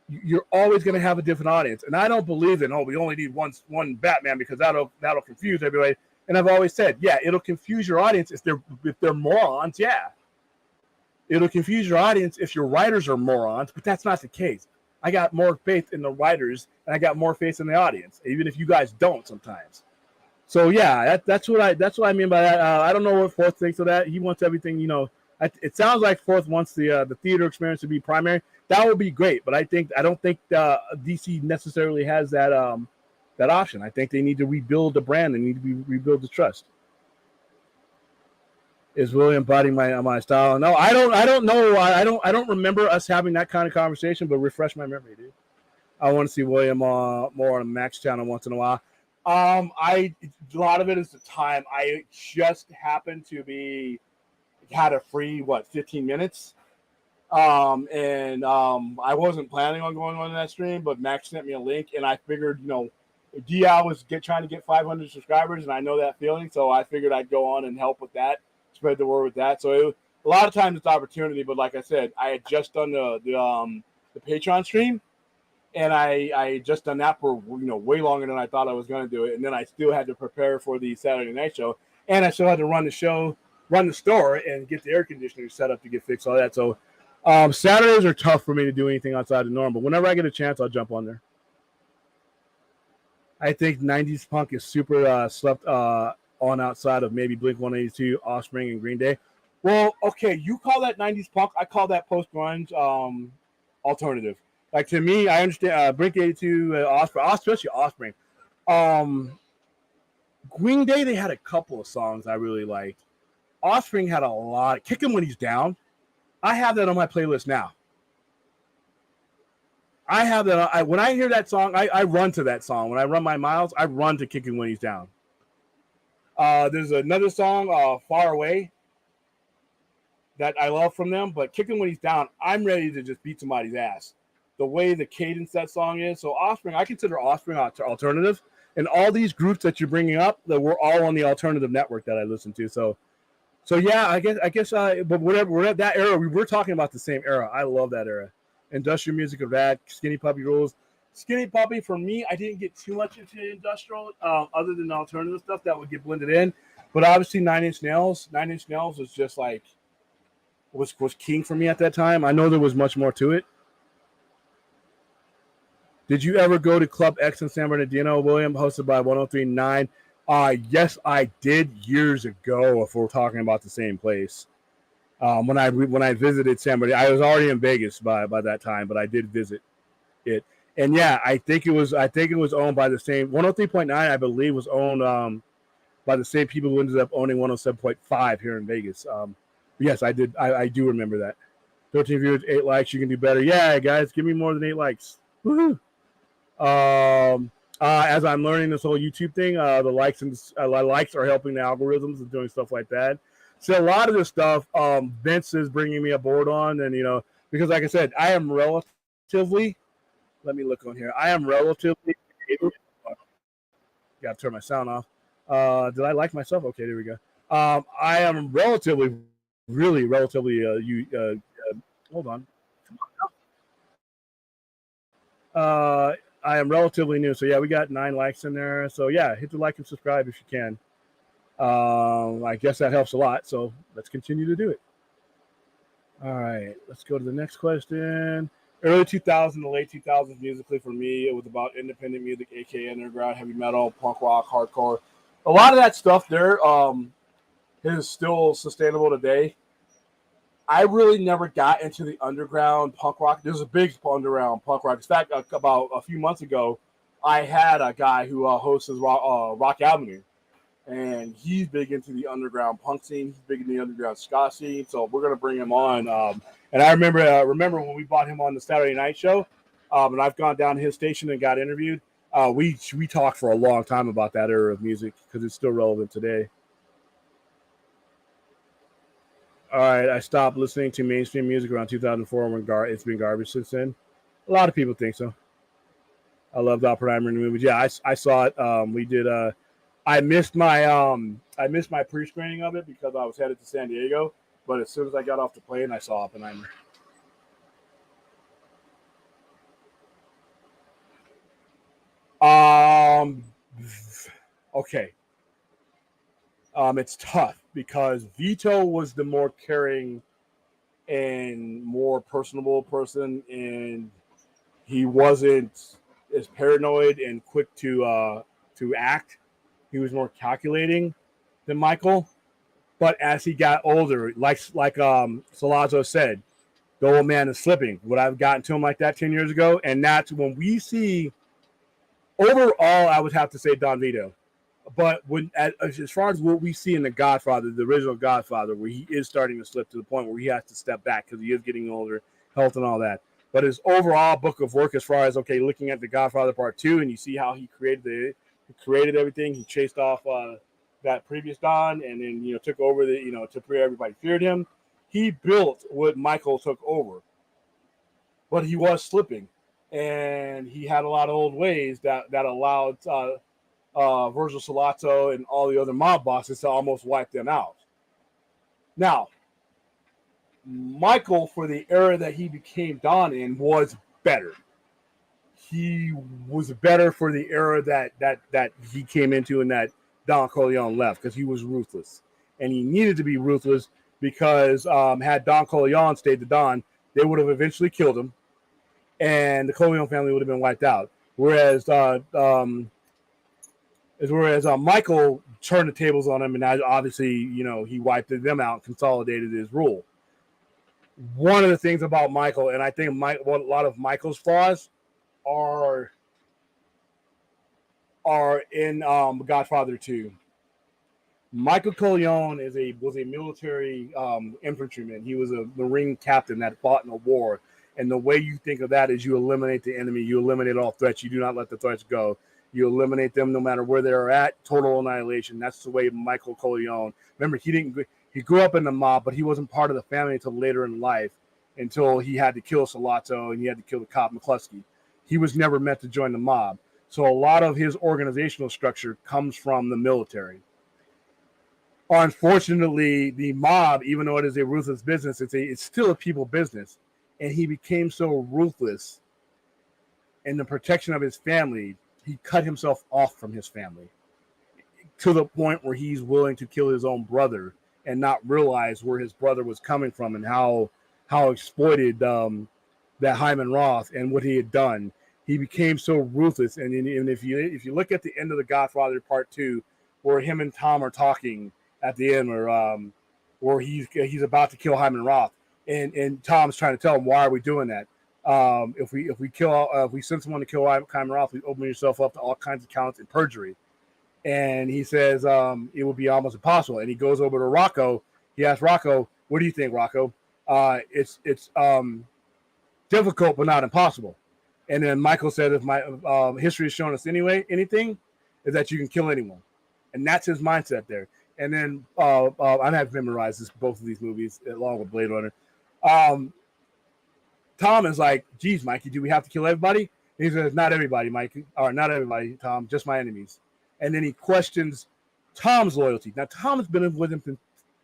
You're always going to have a different audience, and I don't believe in we only need one Batman because that'll confuse everybody. And I've always said, yeah, it'll confuse your audience if they're morons. Yeah, it'll confuse your audience if your writers are morons, but that's not the case. I got more faith in the writers, and I got more faith in the audience, even if you guys don't sometimes. So yeah, that's what I mean by that. I don't know what Forth thinks of that. He wants everything, It sounds like Forth wants the theater experience to be primary. That would be great, but I don't think DC necessarily has that option. I think they need to rebuild the brand. They need to rebuild the trust. Is William embodying my style? No, I don't know. I don't remember us having that kind of conversation. But refresh my memory, dude. I want to see William more on the Max channel once in a while. A lot of it is the time. I just happened to had a free 15 minutes, and I wasn't planning on going on that stream, but Max sent me a link, and I figured DL was trying to get 500 subscribers, and I know that feeling, so I figured I'd go on and help with that. Spread the word with that. So a lot of times it's opportunity, but like I said, I had just done the Patreon stream, and I had just done that for way longer than I thought I was going to do it, and then I still had to prepare for the Saturday night show, and I still had to run the store, and get the air conditioner set up to get fixed, all that. So Saturdays are tough for me to do anything outside the norm, but whenever I get a chance, I'll jump on there. I think 90s punk is super slept on outside of maybe Blink-182, Offspring, and Green Day. Well, okay, you call that 90s punk. I call that post-grunge alternative. Like, to me, I understand Blink-182, Offspring, especially Offspring. Green Day, they had a couple of songs I really liked. Offspring had a lot. Kick Him When He's Down. I have that on my playlist now. I have that. When I hear that song, I run to that song. When I run my miles, I run to Kick Him When He's Down. There's another song, Far Away, that I love from them, but Kick Him When He's Down, I'm ready to just beat somebody's ass. The way the cadence that song is. So Offspring, I consider Offspring alternative. And all these groups that you're bringing up, that we're all on the alternative network that I listen to. So yeah, I guess, but whatever, we're at that era. We're talking about the same era. I love that era. Industrial music of that, Skinny Puppy rules. Skinny Puppy, for me, I didn't get too much into industrial, other than alternative stuff that would get blended in. But obviously, Nine Inch Nails was just like was king for me at that time. I know there was much more to it. Did you ever go to Club X in San Bernardino, William, hosted by 103.9? Yes, I did years ago. If we're talking about the same place, when I visited San Bernardino, I was already in Vegas by that time, but I did visit it. And yeah, I think it was owned by the same 103.9. I believe was owned by the same people who ended up owning 107.5 here in Vegas. Yes, I did. I do remember that. 13 viewers, 8 likes. You can do better. Yeah, guys, give me more than 8 likes. Woohoo! As I'm learning this whole YouTube thing, the likes are helping the algorithms and doing stuff like that. So a lot of this stuff, Vince is bringing me aboard on, and because like I said, I am relatively. Let me look on here. I am relatively. Got to turn my sound off. Did I like myself? Okay, there we go. I am relatively. Hold on. I am relatively new, so yeah, we got 9 likes in there. So yeah, hit the like and subscribe if you can. I guess that helps a lot. So let's continue to do it. All right, let's go to the next question. Early 2000s to late 2000s musically for me, it was about independent music, aka underground, heavy metal, punk rock, hardcore. A lot of that stuff there is still sustainable today. I really never got into the underground punk rock. There's a big underground punk rock. In fact, about a few months ago, I had a guy who hosts Rock Avenue, and he's big into the underground punk scene. He's big in the underground ska scene. So we're gonna bring him on. And I remember when we brought him on the Saturday night show, and I've gone down to his station and got interviewed. We talked for a long time about that era of music because it's still relevant today. All right, I stopped listening to mainstream music around 2004 when it's been garbage since then. A lot of people think so. I loved Oppenheimer in the movies. Yeah, I saw it. We did. I missed my pre-screening of it because I was headed to San Diego. But as soon as I got off the plane, I saw Oppenheimer. Okay. It's tough because Vito was the more caring and more personable person, and he wasn't as paranoid and quick to act. He was more calculating than Michael. But as he got older, like Sollozzo said, the old man is slipping. Would I have gotten to him like that 10 years ago? And that's when we see, overall, I would have to say Don Vito. But as far as what we see in The Godfather, the original Godfather, where he is starting to slip to the point where he has to step back because he is getting older, health and all that. But his overall book of work, as far as looking at The Godfather Part 2, and you see how he created everything. He chased off that previous Don, and then took over to where everybody feared him. He built what Michael took over, but he was slipping, and he had a lot of old ways that allowed Virgil Sollozzo and all the other mob bosses to almost wipe them out. Now, Michael, for the era that he became Don in, was better. He was better for the era that he came into and that Don Corleone left, because he was ruthless. And he needed to be ruthless because had Don Corleone stayed the Don, they would have eventually killed him, and the Corleone family would have been wiped out. Whereas Michael turned the tables on him, and obviously, he wiped them out, consolidated his rule. One of the things about Michael, and I think a lot of Michael's flaws are in Godfather 2. Michael Corleone was a military infantryman. He was a Marine captain that fought in a war. And the way you think of that is you eliminate the enemy. You eliminate all threats. You do not let the threats go. You eliminate them no matter where they're at. Total annihilation. That's the way Michael Corleone. Remember, he grew up in the mob, but he wasn't part of the family until later in life, until he had to kill Sollozzo and he had to kill the cop McCluskey. He was never meant to join the mob. So a lot of his organizational structure comes from the military. Unfortunately, the mob, even though it is a ruthless business, it's still a people business. And he became so ruthless in the protection of his family, he cut himself off from his family to the point where he's willing to kill his own brother and not realize where his brother was coming from and how exploited that Hyman Roth and what he had done. He became so ruthless. And if you look at the end of The Godfather Part 2, where him and Tom are talking at the end, where he's about to kill Hyman Roth, and Tom's trying to tell him, why are we doing that? If we send someone to kill Hyman Roth, we open yourself up to all kinds of counts and perjury. And he says it would be almost impossible. And he goes over to Rocco. He asks Rocco, "What do you think, Rocco?" It's difficult but not impossible. And then Michael said, "If my history has shown us anything, is that you can kill anyone," and that's his mindset there. And then I have memorized both of these movies along with Blade Runner. Tom is like, "Geez, Mikey, do we have to kill everybody?" And he says, "Not everybody, Mikey, or not everybody, Tom, just my enemies." And then he questions Tom's loyalty. Now, Tom has been with him through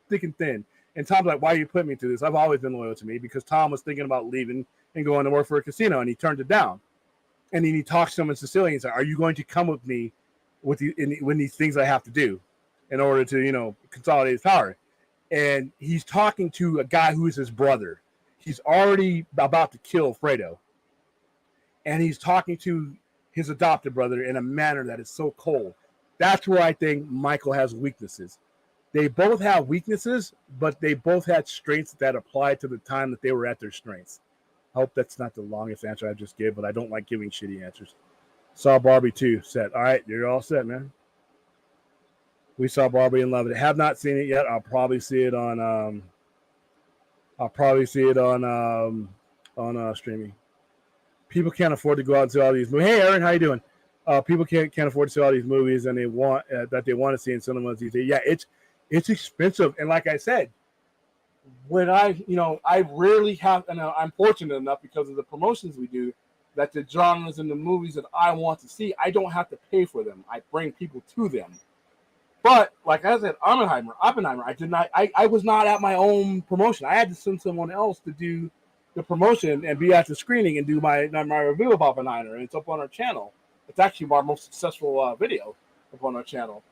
thick and thin. And Tom's like, "Why are you putting me through this? I've always been loyal to me," because Tom was thinking about leaving and going to work for a casino, and he turned it down. And then he talks to him in Sicilian. He's like, "Are you going to come with me with when these things I have to do in order to consolidate his power?" And he's talking to a guy who is his brother. He's already about to kill Fredo, and he's talking to his adopted brother in a manner that is so cold. That's where I think Michael has weaknesses. They both have weaknesses, but they both had strengths that apply to the time that they were at their strengths. I hope that's not the longest answer I just gave, but I don't like giving shitty answers. Saw Barbie 2, set. All right, you're all set, man. We saw Barbie and loved it. Have not seen it yet. I'll probably see it on streaming. People can't afford to go out and see all these movies. Hey, Aaron, how you doing? People can't afford to see all these movies, and they want to see in cinemas these days. Yeah, it's expensive, and like I said, when I rarely have, and I'm fortunate enough because of the promotions we do, that the genres and the movies that I want to see, I don't have to pay for them. I bring people to them. But like I said, Oppenheimer, I was not at my own promotion. I had to send someone else to do the promotion and be at the screening and do my review of Oppenheimer, and it's up on our channel. It's actually our most successful video up on our channel.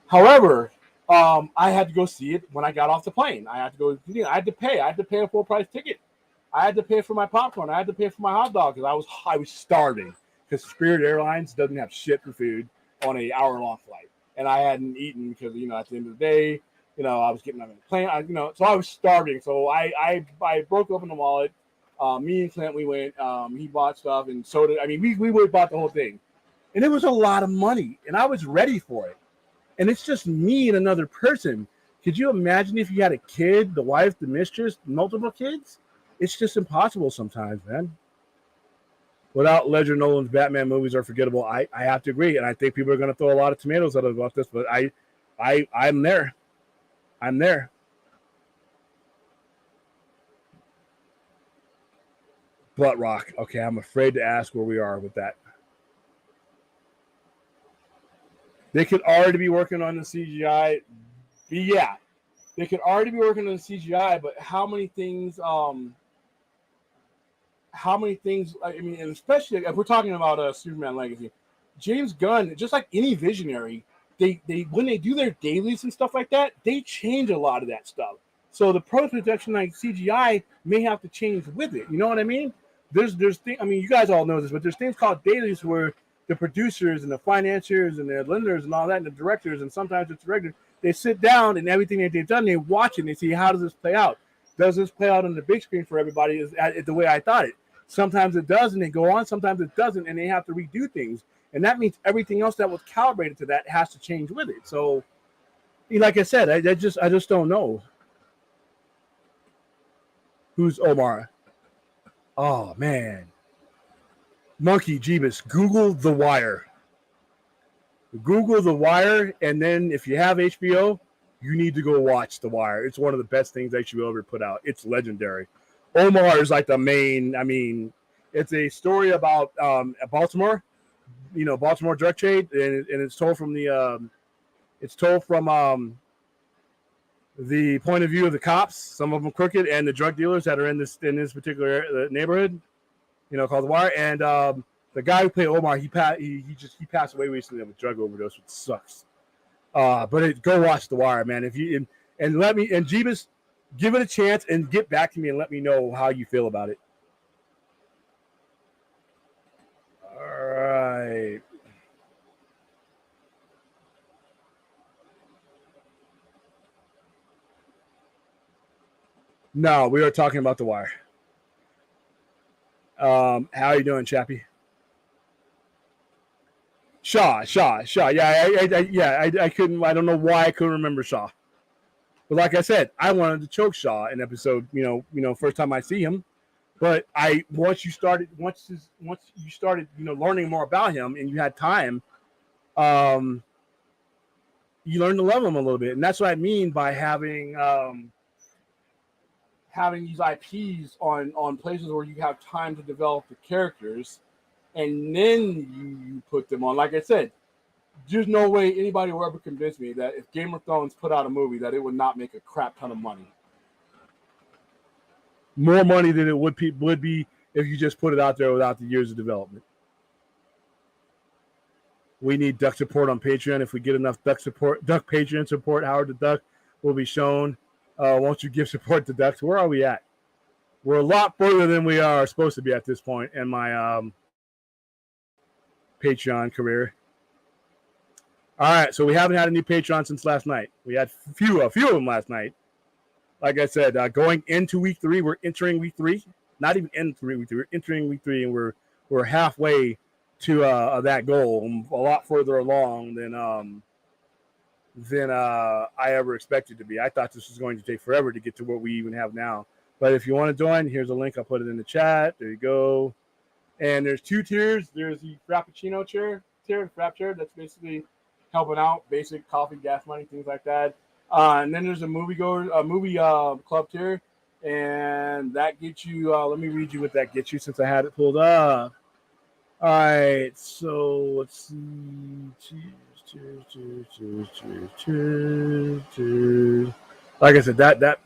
However, I had to go see it when I got off the plane. I had to go. I had to pay. I had to pay a full price ticket. I had to pay for my popcorn. I had to pay for my hot dog because I was starving because Spirit Airlines doesn't have shit for food on an hour-long flight, and I hadn't eaten because at the end of the day, I was getting on the plane. So I was starving. So I broke open the wallet. Me and Clint, we went. He bought stuff and soda. I mean, we bought the whole thing, and it was a lot of money, and I was ready for it. And it's just me and another person. Could you imagine if you had a kid, the wife, the mistress, multiple kids? It's just impossible sometimes, man. Without Ledger, Nolan's Batman movies are forgettable. I have to agree, and I think people are going to throw a lot of tomatoes at us about this, but I'm there. I'm there. Butt rock. Okay, I'm afraid to ask where we are with that. They could already be working on the CGI. Yeah, they could already be working on the CGI, but how many things? I mean, and especially if we're talking about Superman Legacy, James Gunn, just like any visionary, they when they do their dailies and stuff like that, they change a lot of that stuff. So the post-production like CGI may have to change with it. You know what I mean? There's things. I mean, you guys all know this, but there's things called dailies where the producers and the financiers and the lenders and all that, and the directors, and sometimes the directors, they sit down and everything that they've done, they watch it and they see, how does this play out? Does this play out on the big screen for everybody is the way I thought it? Sometimes it does and they go on, sometimes it doesn't, and they have to redo things. And that means everything else that was calibrated to that has to change with it. So, like I said, I just don't know. Who's Omar? Oh, man. Monkey Jeebus, Google The Wire. Google The Wire, and then if you have HBO, you need to go watch The Wire. It's one of the best things HBO ever put out. It's legendary. Omar is like the main. I mean, it's a story about Baltimore, Baltimore drug trade, and it's told from the point of view of the cops, some of them crooked, and the drug dealers that are in this particular neighborhood. Called The Wire, and the guy who played Omar, he passed away recently of a drug overdose, which sucks. But go watch The Wire, man. If you and let me and Jeebus, give it a chance and get back to me and let me know how you feel about it. All right. No, we are talking about The Wire. How are you doing, Chappie? Shaw. Yeah, I couldn't. I don't know why I couldn't remember Shaw. But like I said, I wanted to choke Shaw in episode. First time I see him. But once you started, learning more about him, and you had time, you learned to love him a little bit, and that's what I mean by having these IPs on places where you have time to develop the characters, and then you put them on. Like I said, there's no way anybody will ever convince me that if Game of Thrones put out a movie that it would not make a crap ton of money. More money than it would be if you just put it out there without the years of development. We need duck support on Patreon. If we get enough duck Patreon support, Howard the Duck will be shown. Once you give support to ducks, where are we at? We're a lot further than we are supposed to be at this point in my Patreon career. All right, so we haven't had a new Patreon since last night. We had a few of them last night. Like I said, going into week 3, we're entering week 3. Not even entering week 3. We're entering week 3, and we're halfway to that goal. A lot further along than I ever expected to be. I thought this was going to take forever to get to what we even have now. But if you want to join, here's a link. I'll put it in the chat. There you go. And there's 2 tiers. There's the Frappuccino tier, Frap chair. That's basically helping out, basic coffee, gas money, things like that. And then there's a movie club tier, and that gets you. Let me read you what that gets you since I had it pulled up. All right, so let's see. Cheers. Like I said, that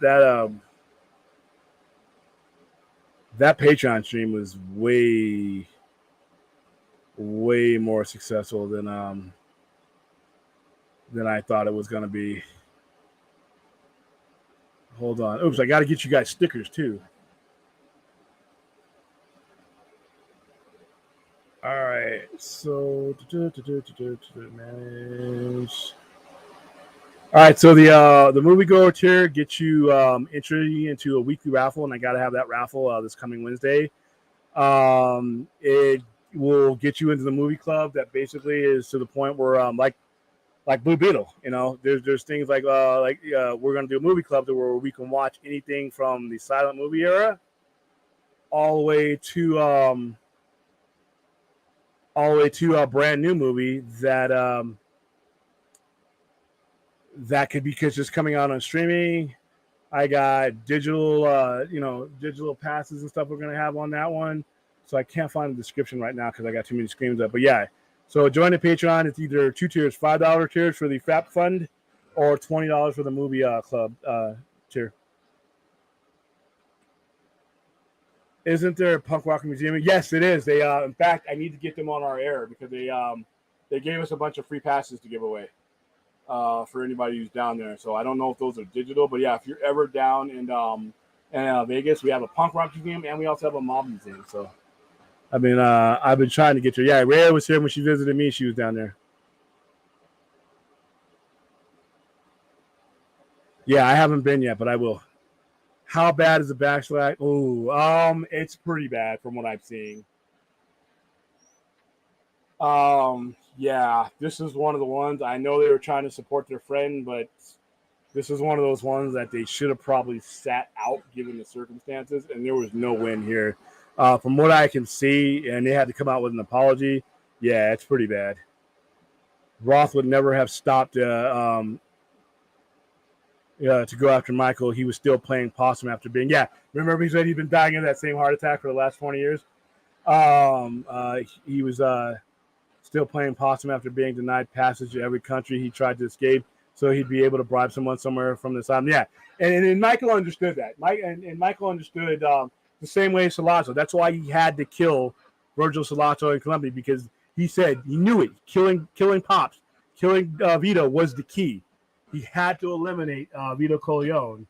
Patreon stream was way more successful than I thought it was going to be. Hold on. Oops, I got to get you guys stickers too. All right, so manage. All right, so the moviegoer tier gets you entry into a weekly raffle, and I got to have that raffle this coming Wednesday. It will get you into the movie club that basically is to the point where like Blue Beetle, you know, there's things like we're gonna do a movie club where we can watch anything from the silent movie era all the way to a brand new movie that could be just coming out on streaming. I got digital passes and stuff we're gonna have on that one. So I can't find the description right now because I got too many screens up. But yeah. So join the Patreon. It's either 2 tiers, $5 tiers for the FAP Fund or $20 for the movie club tier. Isn't there a punk rock museum? Yes, it is. They in fact, I need to get them on our air because they gave us a bunch of free passes to give away for anybody who's down there. So I don't know if those are digital, but yeah, if you're ever down in Vegas, we have a punk rock museum and we also have a mob museum. So I mean, I've been trying to get her. Yeah, Rhea was here when she visited me. She was down there. Yeah, I haven't been yet, but I will. How bad is the backslash? Oh, it's pretty bad from what I'm seeing. Yeah, this is one of the ones. I know they were trying to support their friend, but this is one of those ones that they should have probably sat out given the circumstances, and there was no win here. From what I can see, and they had to come out with an apology. Yeah, it's pretty bad. Roth would never have stopped to go after Michael. He was still playing possum after being. Yeah, remember he said he'd been dying of that same heart attack for the last 20 years. He was still playing possum after being denied passage to every country he tried to escape, so he'd be able to bribe someone somewhere from this island. Yeah, and Michael understood that. Michael understood. The same way as Sollozzo. That's why he had to kill Virgil Sollozzo in Colombia, because he said he knew it. Killing Pops, killing Vito was the key. He had to eliminate Vito Corleone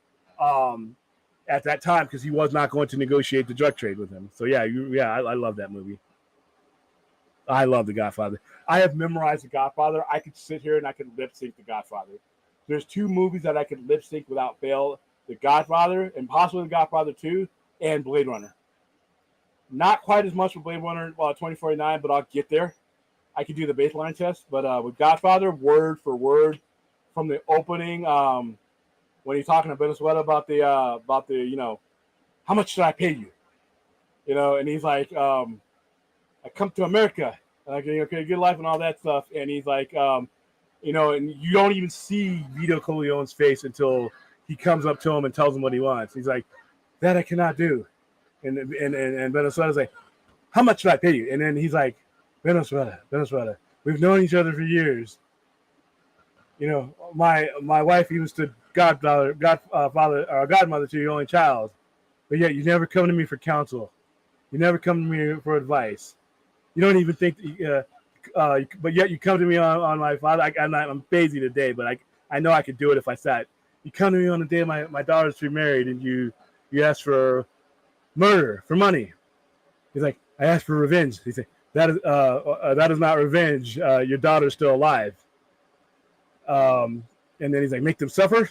at that time because he was not going to negotiate the drug trade with him. So I love that movie. I love The Godfather. I have memorized The Godfather. I could sit here and I could lip sync The Godfather. There's 2 movies that I could lip sync without fail: The Godfather and possibly The Godfather 2. And Blade Runner. Not quite as much with Blade Runner 2049, but I'll get there. I could do the baseline test, but with Godfather, word for word, from the opening, when he's talking to Venezuela about the how much should I pay you? And he's like, I come to America, okay, good life and all that stuff, and he's like, and you don't even see Vito Corleone's face until he comes up to him and tells him what he wants. He's like, that I cannot do. And Venezuela's like, how much should I pay you? And then he's like, Venezuela, we've known each other for years. My wife even stood godmother to your only child. But yet you never come to me for counsel. You never come to me for advice. You don't even think to but yet you come to me on my father. I'm busy today, but I know I could do it if I sat. You come to me on the day of my daughter's to be married, and you ask for murder for money. He's like, I asked for revenge. He said, that is not revenge. Your daughter's still alive. And then he's like, make them suffer.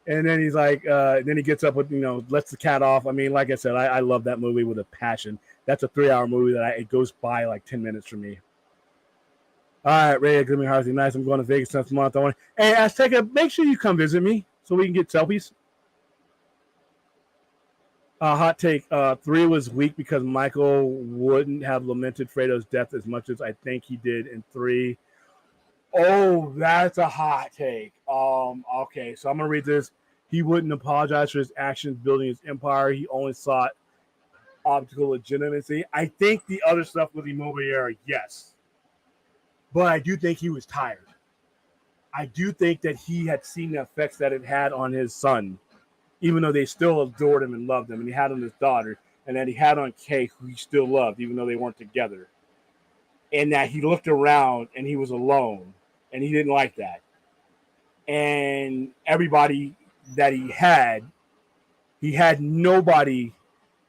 And then he's like, then he gets up with, lets the cat off. I mean, like I said, I love that movie with a passion. That's a 3-hour movie that it goes by like 10 minutes for me. All right, Ray, give me Harvey. Nice. I'm going to Vegas next month. Hey, Azteca, make sure you come visit me so we can get selfies. Hot take. 3 was weak because Michael wouldn't have lamented Fredo's death as much as I think he did in 3. Oh, that's a hot take. Okay, so I'm gonna read this. He wouldn't apologize for his actions building his empire. He only sought optical legitimacy. I think the other stuff with Immobilier, yes. But I do think he was tired. I do think that he had seen the effects that it had on his son, even though they still adored him and loved him, and he had on his daughter, and that he had on Kay, who he still loved, even though they weren't together. And that he looked around and he was alone, and he didn't like that. And everybody that he had nobody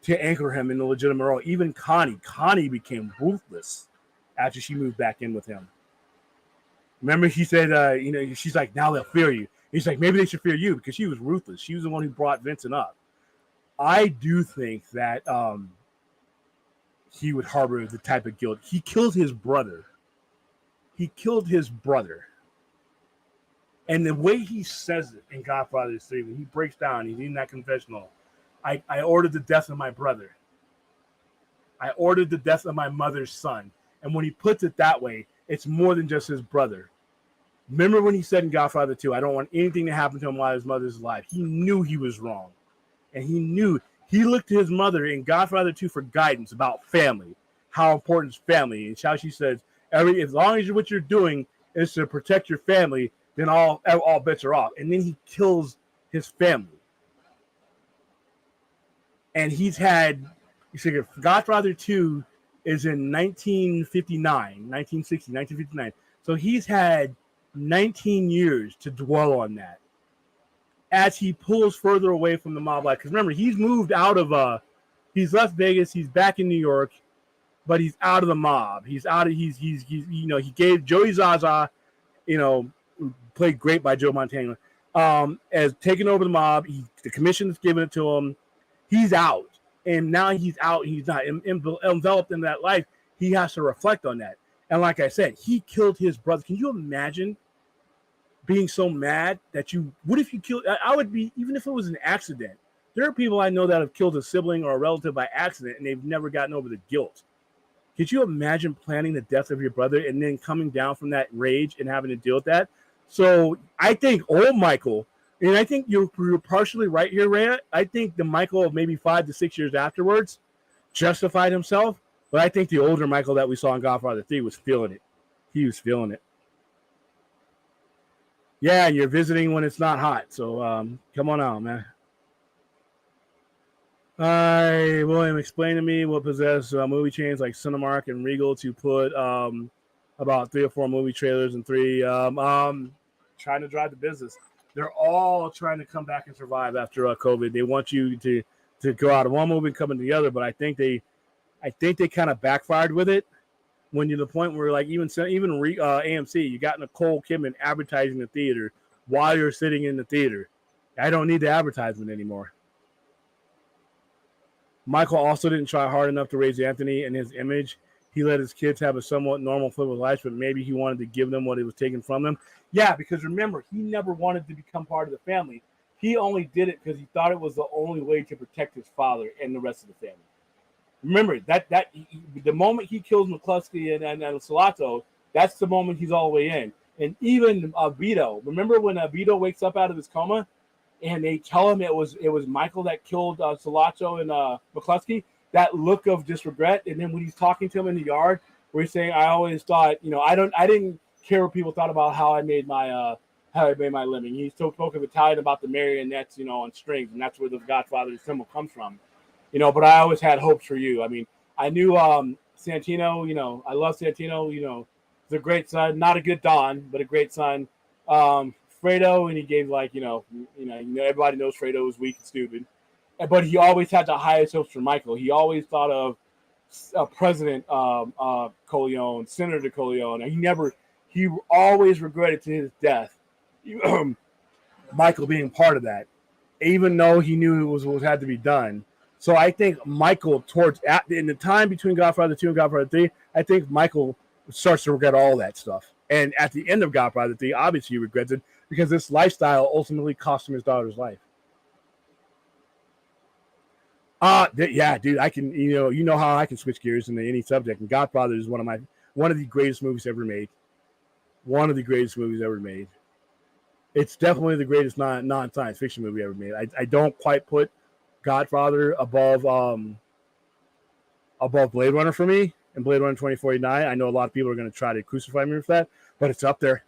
to anchor him in the legitimate role. Even Connie. Connie became ruthless after she moved back in with him. Remember, he said, she's like, now they'll fear you. He's like, maybe they should fear you because she was ruthless. She was the one who brought Vincent up. I do think that he would harbor the type of guilt. He killed his brother. And the way he says it in Godfather 3, when he breaks down, he's in that confessional. I ordered the death of my brother. I ordered the death of my mother's son. And when he puts it that way, it's more than just his brother. Remember when he said in Godfather 2, I don't want anything to happen to him while his mother's alive. He knew he was wrong. And he looked to his mother in Godfather 2 for guidance about family, how important is family. And how she says, as long as what you're doing is to protect your family, then all bets are off. And then he kills his family. And he's had, Godfather 2 is in 1959. So he's had 19 years to dwell on that as he pulls further away from the mob life. Because remember, he's moved out of, he's left Vegas, he's back in New York, but he's out of the mob. He gave Joey Zaza, played great by Joe Montana, as taking over the mob. The commission's giving it to him. He's out. And now he's out. He's not enveloped in that life. He has to reflect on that. And like I said, he killed his brother. Can you imagine being so mad that what if you killed? I would be, even if it was an accident. There are people I know that have killed a sibling or a relative by accident, and they've never gotten over the guilt. Could you imagine planning the death of your brother and then coming down from that rage and having to deal with that? So I think old Michael, and I think you're partially right here, Ray. I think the Michael of maybe 5 to 6 years afterwards justified himself, but I think the older Michael that we saw in Godfather 3 was feeling it. He was feeling it. Yeah, and you're visiting when it's not hot, so come on out, man. Hi, William, explain to me what possessed movie chains like Cinemark and Regal to put about 3 or 4 movie trailers and 3 trying to drive the business. They're all trying to come back and survive after COVID. They want you to go out of one movie and come into the other, but I think they kind of backfired with it when you're to the point where, like, even AMC, you got Nicole Kidman advertising the theater while you're sitting in the theater. I don't need the advertisement anymore. Michael also didn't try hard enough to raise Anthony and his image. He let his kids have a somewhat normal flip of life, but maybe he wanted to give them what it was taken from them. Yeah, because remember, he never wanted to become part of the family. He only did it because he thought it was the only way to protect his father and the rest of the family. Remember, the moment he kills McCluskey and Salato, that's the moment he's all the way in. And even Vito, remember when Vito wakes up out of his coma and they tell him it was Michael that killed Salato and McCluskey? That look of just regret, and then when he's talking to him in the yard, where he's saying, "I always thought, I didn't care what people thought about how I made my living." He still spoke of Italian about the marionettes, on strings, and that's where the Godfather symbol comes from, But I always had hopes for you. I mean, I knew Santino, I love Santino. He's a great son, not a good Don, but a great son. Fredo, and he gave everybody knows Fredo was weak and stupid, but he always had the highest hopes for Michael. He always thought of President Corleone, Senator Corleone, and he always regretted to his death Michael being part of that, even though he knew it was what had to be done. So I think Michael, in the time between Godfather 2 and Godfather 3, I think Michael starts to regret all that stuff. And at the end of Godfather 3, obviously he regrets it because this lifestyle ultimately cost him his daughter's life. Yeah, dude, I can, how I can switch gears into any subject. And Godfather is one of the greatest movies ever made. One of the greatest movies ever made. It's definitely the greatest non-science fiction movie ever made. I don't quite put Godfather above Blade Runner for me and Blade Runner 2049. I know a lot of people are going to try to crucify me for that, but it's up there.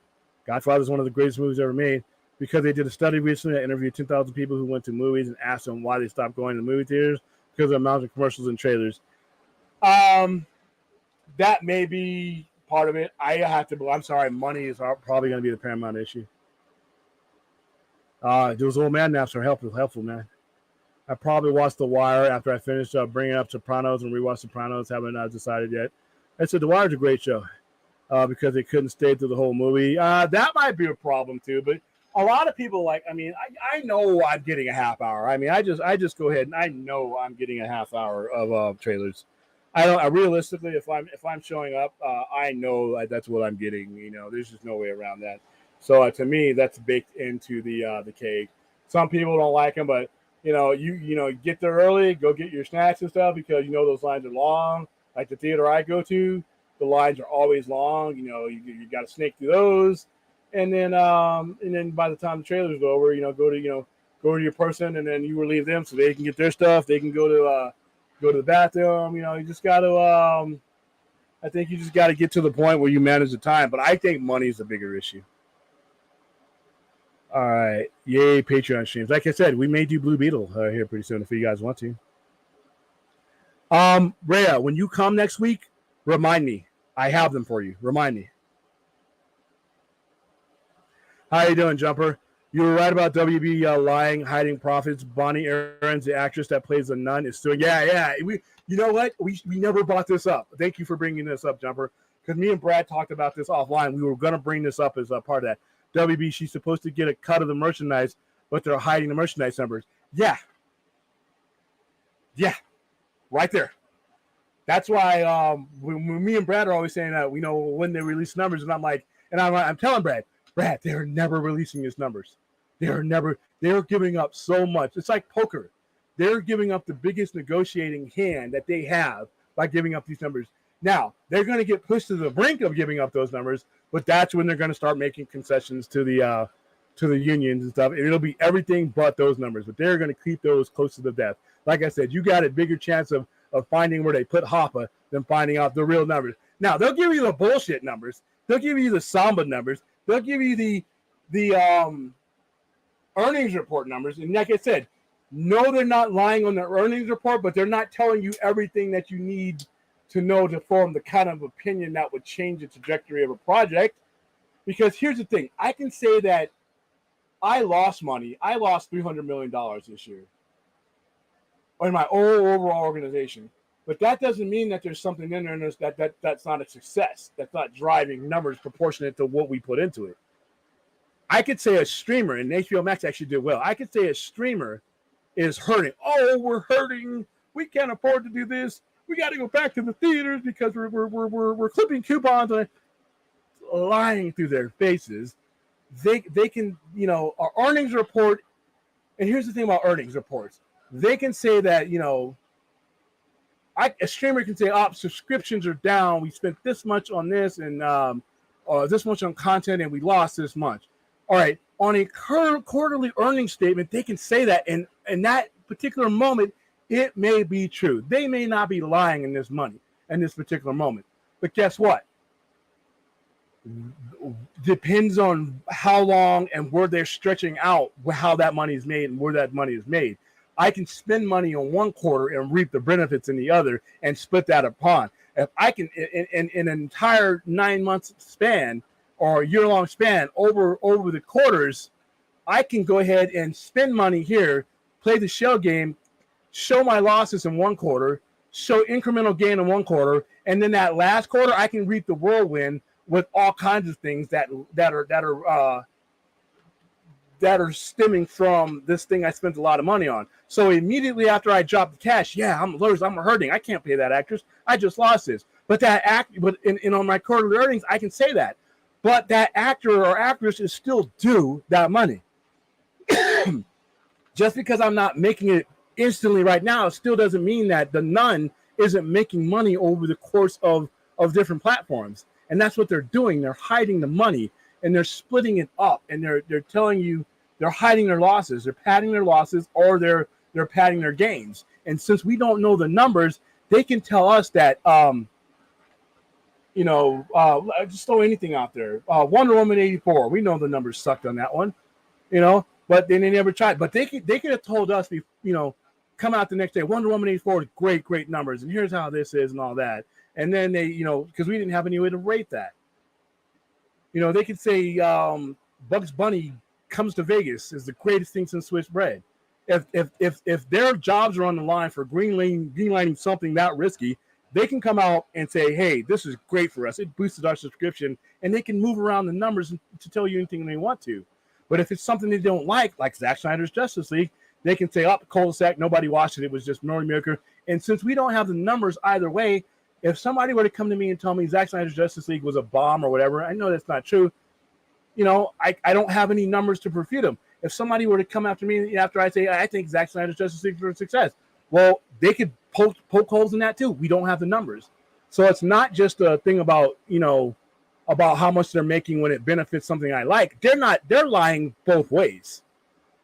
Godfather is one of the greatest movies ever made because they did a study recently that interviewed 10,000 people who went to movies and asked them why they stopped going to movie theaters because of the amount of commercials and trailers. That may be part of it. I'm sorry, money is probably going to be the paramount issue. Those old man naps are helpful, man. I probably watched The Wire after I finished bringing up Sopranos and rewatched Sopranos. Haven't decided yet. I said The Wire's a great show because they couldn't stay through the whole movie. That might be a problem too. But a lot of people I know I'm getting a half hour. I just go ahead and I know I'm getting a half hour of trailers. Realistically, if I'm showing up, I know that's what I'm getting. There's just no way around that. So to me, that's baked into the cake. Some people don't like them, but you get there early, go get your snacks and stuff because those lines are long. Like the theater I go to, the lines are always long. You got to snake through those, and then by the time the trailer's over, go to your person, and then you relieve them so they can get their stuff. They can go to the bathroom. You just got to. I think you just got to get to the point where you manage the time. But I think money is the bigger issue. All right. Yay, Patreon streams. Like I said, we may do Blue Beetle here pretty soon if you guys want to. Rhea, when you come next week, remind me. I have them for you. Remind me. How you doing, Jumper? You were right about WB lying, hiding profits. Bonnie Aarons, the actress that plays the nun, is still. Yeah. You know what? We never brought this up. Thank you for bringing this up, Jumper. Because me and Brad talked about this offline. We were going to bring this up as a part of that. WB, she's supposed to get a cut of the merchandise, but they're hiding the merchandise numbers. Yeah, right there. That's why when me and Brad are always saying that when they release numbers, and I'm telling Brad, they're never releasing his numbers. They're giving up so much. It's like poker. They're giving up the biggest negotiating hand that they have by giving up these numbers. Now, they're going to get pushed to the brink of giving up those numbers, but that's when they're going to start making concessions to the unions and stuff. And it'll be everything but those numbers, but they're going to keep those close to the death. Like I said, you got a bigger chance of finding where they put Hoppa than finding out the real numbers. Now, they'll give you the bullshit numbers. They'll give you the Samba numbers. They'll give you the earnings report numbers. And like I said, no, they're not lying on their earnings report, but they're not telling you everything that you need to know to form the kind of opinion that would change the trajectory of a project. Because here's the thing. I can say that I lost money. I lost $300 million this year in my overall organization. But that doesn't mean that there's something in there that's not a success. That's not driving numbers proportionate to what we put into it. I could say a streamer, and HBO Max actually did well. I could say a streamer is hurting. Oh, we're hurting. We can't afford to do this. We got to go back to the theaters because we're clipping coupons and lying through their faces. They can, our earnings report. And here's the thing about earnings reports. They can say that, a streamer can say, subscriptions are down. We spent this much on this and this much on content and we lost this much. All right. On a quarterly earnings statement, they can say that. And in that particular moment, it may be true. They may not be lying in this particular moment. But guess what? Depends on how long and where they're stretching out how that money is made and where that money is made. I can spend money on one quarter and reap the benefits in the other and split that upon. If I can, in an entire 9 months span or year-long span over the quarters, I can go ahead and spend money here, play the shell game, show my losses in one quarter, show incremental gain in one quarter, and then that last quarter I can reap the whirlwind with all kinds of things that are stemming from this thing I spent a lot of money on. So immediately after I drop the cash, yeah, I'm hurting. I can't pay that actress. I just lost this. But on my quarterly earnings, I can say that. But that actor or actress is still due that money. Just because I'm not making it instantly right now, still doesn't mean that the Nun isn't making money over the course of different platforms. And that's what they're doing. They're hiding the money and they're splitting it up, and they're telling you they're hiding their losses. They're padding their losses, or they're padding their gains. And since we don't know the numbers, they can tell us that just throw anything out there. Wonder Woman 84. We know the numbers sucked on that one, but then they never tried. But they could have told us, come out the next day, Wonder Woman 84 with great numbers, and here's how this is and all that. And then they, because we didn't have any way to rate that. They could say Bugs Bunny Comes to Vegas is the greatest thing since Swiss bread. If their jobs are on the line for greenlighting something that risky, they can come out and say, hey, this is great for us. It boosted our subscription, and they can move around the numbers to tell you anything they want to. But if it's something they don't like Zack Snyder's Justice League, they can say, cul-de-sac, nobody watched it. It was just mediocre. And since we don't have the numbers either way, if somebody were to come to me and tell me Zack Snyder's Justice League was a bomb or whatever, I know that's not true. I don't have any numbers to refute them. If somebody were to come after me after I say, I think Zack Snyder's Justice League was a success, well, they could poke holes in that too. We don't have the numbers. So it's not just a thing about, about how much they're making when it benefits something I like. They're lying both ways.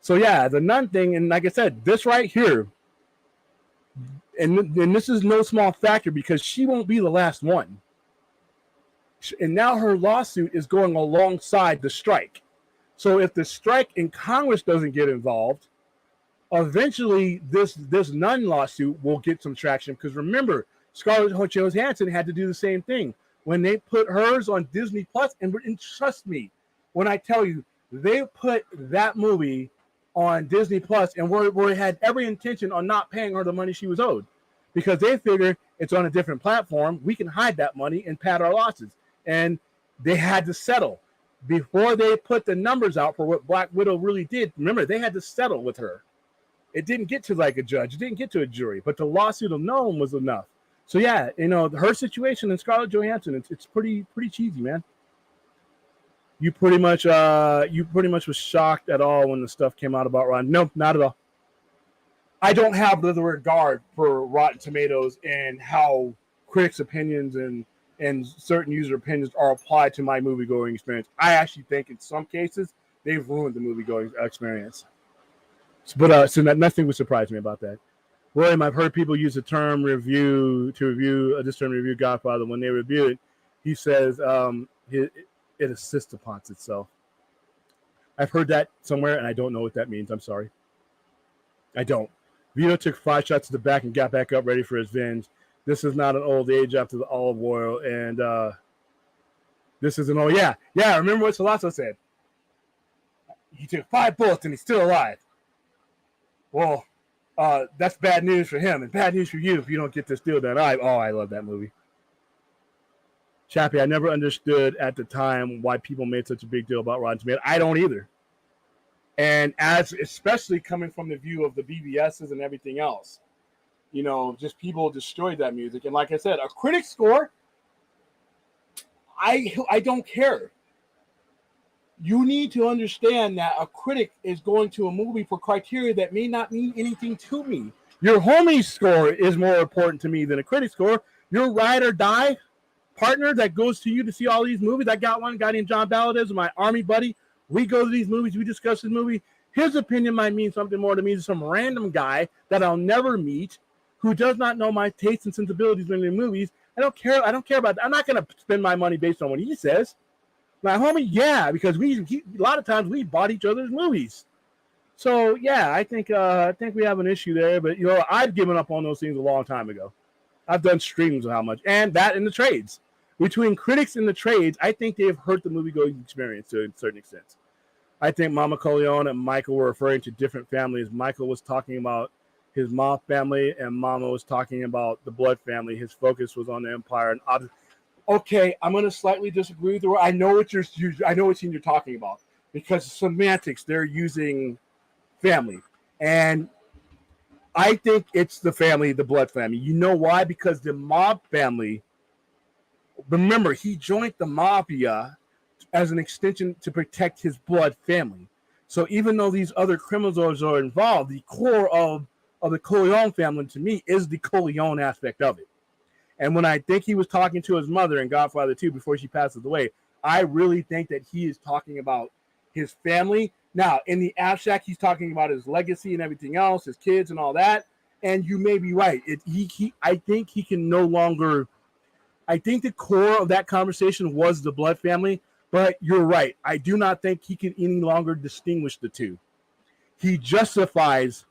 So yeah, the Nun thing, and like I said, this right here, and this is no small factor because she won't be the last one. And now her lawsuit is going alongside the strike. So if the strike in Congress doesn't get involved, eventually this Nun lawsuit will get some traction. Because remember, Scarlett Johansson had to do the same thing when they put hers on Disney Plus. And trust me when I tell you, they put that movie on Disney Plus, and we had every intention on not paying her the money she was owed, because they figure it's on a different platform. We can hide that money and pad our losses. And they had to settle before they put the numbers out for what Black Widow really did. Remember, they had to settle with her. It didn't get to a judge. It didn't get to a jury, but the lawsuit alone was enough. So yeah, her situation and Scarlett Johansson, it's pretty cheesy, man. You pretty much was shocked at all when the stuff came out about Rotten. No, not at all. I don't have the regard for Rotten Tomatoes and how critics' opinions and certain user opinions are applied to my movie-going experience. I actually think in some cases they've ruined the movie-going experience. But so nothing would surprise me about that. William, I've heard people use the term review Godfather. When they review it, he says it assists upon itself. I've heard that somewhere, and I don't know what that means. I'm sorry. I don't. Vito took 5 shots to the back and got back up ready for his venge. This is not an old age after the olive oil, and this is an old, yeah. Remember what Salasso said? He took 5 bullets and he's still alive. Well, that's bad news for him and bad news for you if you don't get this deal done. I love that movie. Chappie, I never understood at the time why people made such a big deal about Rotten Tomatoes. I don't either. And especially coming from the view of the BBSs and everything else. Just people destroyed that music. And like I said, a critic score, I don't care. You need to understand that a critic is going to a movie for criteria that may not mean anything to me. Your homie score is more important to me than a critic score. Your ride or die partner that goes to you to see all these movies. I got one guy named John Balladez, my army buddy. We go to these movies. We discuss this movie. His opinion might mean something more to me than some random guy that I'll never meet who does not know my tastes and sensibilities when in movies. I don't care about that. I'm not going to spend my money based on what he says. My homie, yeah, because a lot of times we bought each other's movies. So yeah, I think we have an issue there. But I've given up on those things a long time ago. I've done streams of how much, and that in the trades. Between critics and the trades, I think they have hurt the movie-going experience to a certain extent. I think Mama Corleone and Michael were referring to different families. Michael was talking about his mom family, and Mama was talking about the blood family. His focus was on the empire. And okay, I'm going to slightly disagree with you. I know what you're talking about because semantics. They're using family, and I think it's the family, the blood family. You know why? Because the mob family. Remember, he joined the mafia as an extension to protect his blood family. So even though these other criminals are involved, the core of the Corleone family to me is the Corleone aspect of it. And when I think he was talking to his mother in Godfather 2 before she passes away, I really think that he is talking about his family. Now, in the abstract, he's talking about his legacy and everything else, his kids and all that. And you may be right. I think he can no longer. I think the core of that conversation was the blood family, but you're right. I do not think he can any longer distinguish the two. He justifies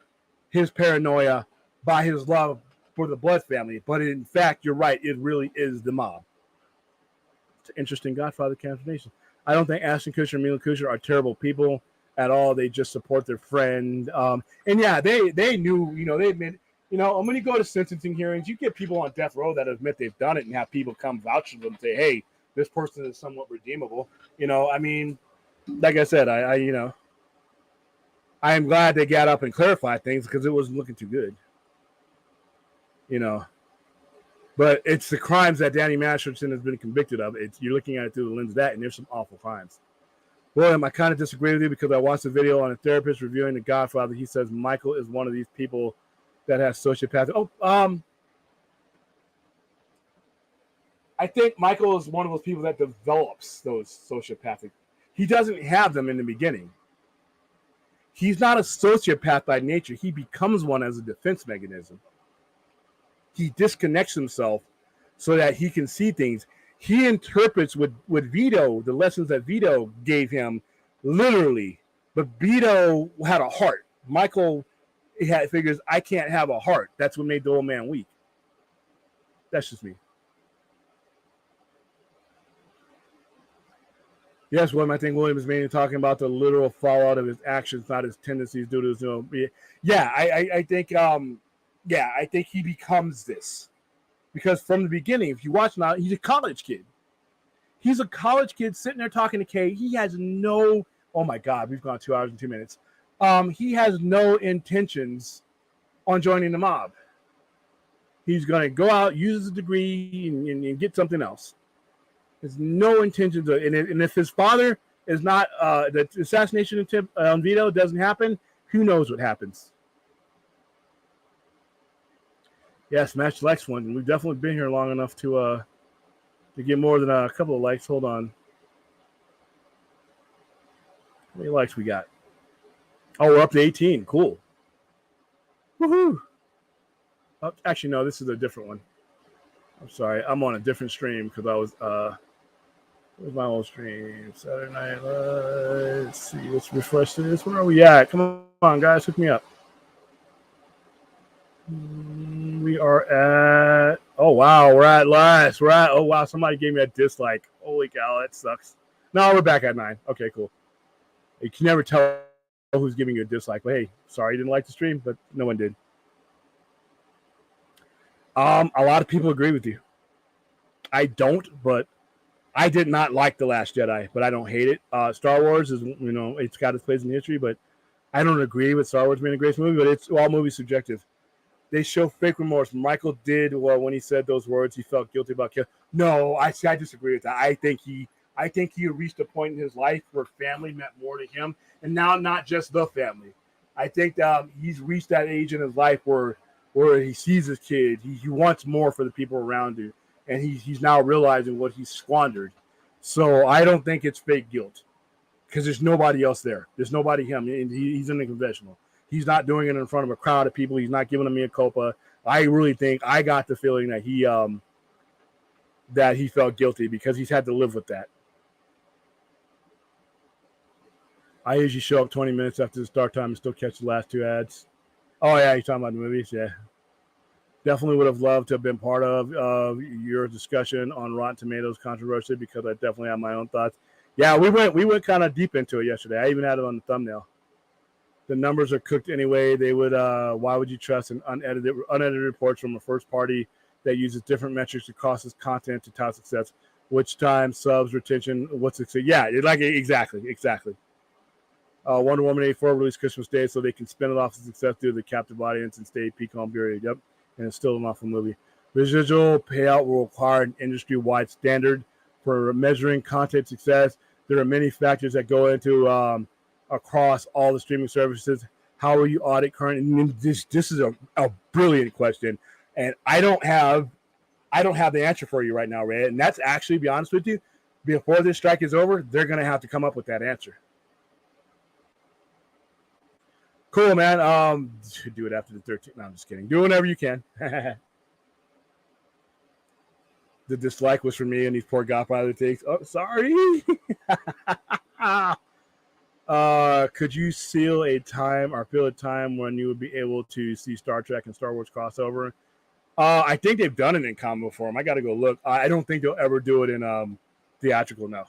his paranoia by his love for the blood family, but in fact, you're right. It really is the mob. It's an interesting Godfather combination. I don't think Ashton Kutcher and Mila Kushner are terrible people at all. They just support their friend. And yeah, they knew, they admit, and when you go to sentencing hearings, you get people on death row that admit they've done it and have people come vouch for them and say, hey, this person is somewhat redeemable. I mean, like I said, I am glad they got up and clarified things because it wasn't looking too good. But it's the crimes that Danny Masterson has been convicted of. You're looking at it through the lens of that, and there's some awful crimes. William, I kind of disagree with you because I watched a video on a therapist reviewing The Godfather. He says Michael is one of these people that has sociopathic. I think Michael is one of those people that develops those sociopathic. He doesn't have them in the beginning. He's not a sociopath by nature. He becomes one as a defense mechanism. He disconnects himself so that he can see things. He interprets with Vito, the lessons that Vito gave him, literally. But Vito had a heart. Michael figures, I can't have a heart. That's what made the old man weak. That's just me. Yes, William, I think William is mainly talking about the literal fallout of his actions, not his tendencies due to his, yeah, I think, I think he becomes this. Because from the beginning, if you watch now, he's a college kid. He's a college kid sitting there talking to Kay. He has no, oh my God, we've gone 2 hours and 2 minutes. He has no intentions on joining the mob. He's going to go out, use his degree, and get something else. There's no intention to, and if his father is not, the assassination attempt on Vito doesn't happen, who knows what happens. Yes, Match likes one. We've definitely been here long enough to get more than a couple of likes. Hold on. How many likes we got? Oh, we're up to 18. Cool. Woohoo. Oh, actually, no, this is a different one. I'm sorry. I'm on a different stream because I was where's my old stream? Saturday night. Let's see. Let's refresh this. Where are we at? Come on, guys. Hook me up. We are at, oh wow, we're at last. Oh wow, somebody gave me a dislike. Holy cow, that sucks. No, we're back at 9. Okay, cool. You can never tell who's giving you a dislike, but hey, sorry you didn't like the stream, but no one did. A lot of people agree with you. I don't, but I did not like The Last Jedi, but I don't hate it. Star Wars is, it's got its place in history, but I don't agree with Star Wars being a great movie, but it's all movie subjective. They show fake remorse. Michael did when he said those words. He felt guilty about killing. No, I disagree with that. I think he reached a point in his life where family meant more to him, and now not just the family. I think he's reached that age in his life where he sees his kid. He wants more for the people around him, and he's now realizing what he's squandered. So I don't think it's fake guilt because there's nobody else there. There's nobody him. He's in the confessional. He's not doing it in front of a crowd of people. He's not giving them a culpa. I really think I got the feeling that he felt guilty because he's had to live with that. I usually show up 20 minutes after the start time and still catch the last 2 ads. Oh, yeah, you're talking about the movies? Yeah. Definitely would have loved to have been part of your discussion on Rotten Tomatoes controversy because I definitely have my own thoughts. Yeah, we went kind of deep into it yesterday. I even had it on the thumbnail. The numbers are cooked anyway. They would. Why would you trust an unedited reports from a first party that uses different metrics to cost its content to tout success? Which time, subs, retention, what's success? Yeah, exactly. Wonder Woman 84 released Christmas Day so they can spin it off as success due to the captive audience and stay peak home period. Yep, and it's still an awful movie. Residual payout will require an industry-wide standard for measuring content success. There are many factors that go into across all the streaming services. How will you audit current? This is a brilliant question, and I don't have the answer for you right now, Ray. And that's actually, to be honest with you, before this strike is over, they're going to have to come up with that answer. Cool, man. Do it after the 13th. No, I'm just kidding. Do whenever you can. The dislike was for me and these poor Godfather takes. Oh, sorry. Could you seal a time or feel a time when you would be able to see Star Trek and Star Wars crossover? I think they've done it in combo form. I got to go look. I don't think they'll ever do it in theatrical now.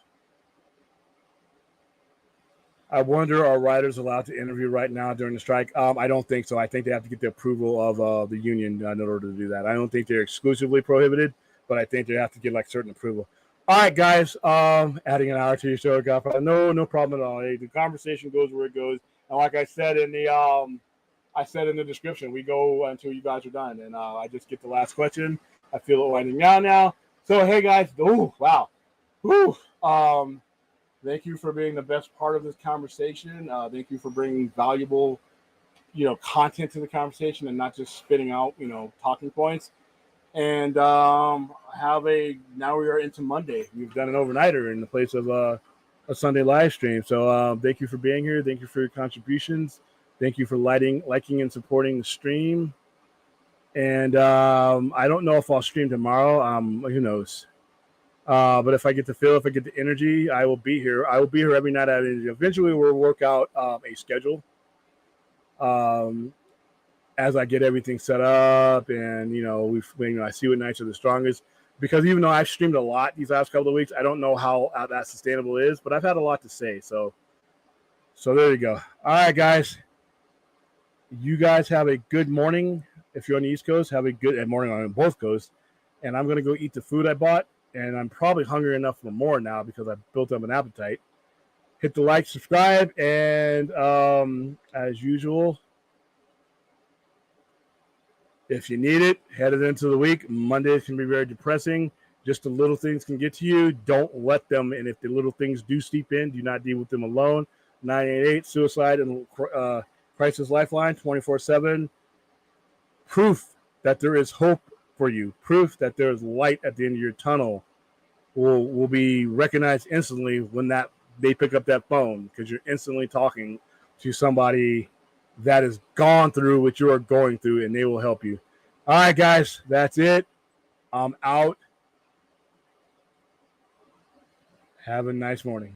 I wonder, are writers allowed to interview right now during the strike? I don't think so. I think they have to get the approval of the union in order to do that. I don't think they're exclusively prohibited, but I think they have to get like certain approval. All right, guys. Adding an hour to your show, Godfather. No problem at all. Hey, the conversation goes where it goes, and like I said in the description, we go until you guys are done, and I just get the last question. I feel it winding down now. So hey, guys. Oh wow. Whew. Thank you for being the best part of this conversation. Thank you for bringing valuable, content to the conversation and not just spitting out, talking points. And now we are into Monday. We've done an overnighter in the place of a Sunday live stream. So thank you for being here. Thank you for your contributions. Thank you for liking and supporting the stream. And I don't know if I'll stream tomorrow. Who knows? But if I get the energy, I will be here. I will be here every night. Eventually, we'll work out a schedule as I get everything set up, and I see what nights are the strongest. Because even though I've streamed a lot these last couple of weeks, I don't know how that sustainable is. But I've had a lot to say, so there you go. All right, guys. You guys have a good morning. If you're on the East Coast, have a good morning on both coasts. And I'm gonna go eat the food I bought. And I'm probably hungry enough for more now because I've built up an appetite. Hit the like, subscribe, and as usual, if you need it, head it into the week. Mondays can be very depressing. Just the little things can get to you. Don't let them. And if the little things do seep in, do not deal with them alone. 988 Suicide and Crisis Lifeline 24/7. Proof that there is hope for you. Proof that there is light at the end of your tunnel will be recognized instantly when they pick up that phone, because you're instantly talking to somebody that has gone through what you are going through, and they will help you. All right, guys, that's it. I'm out. Have a nice morning.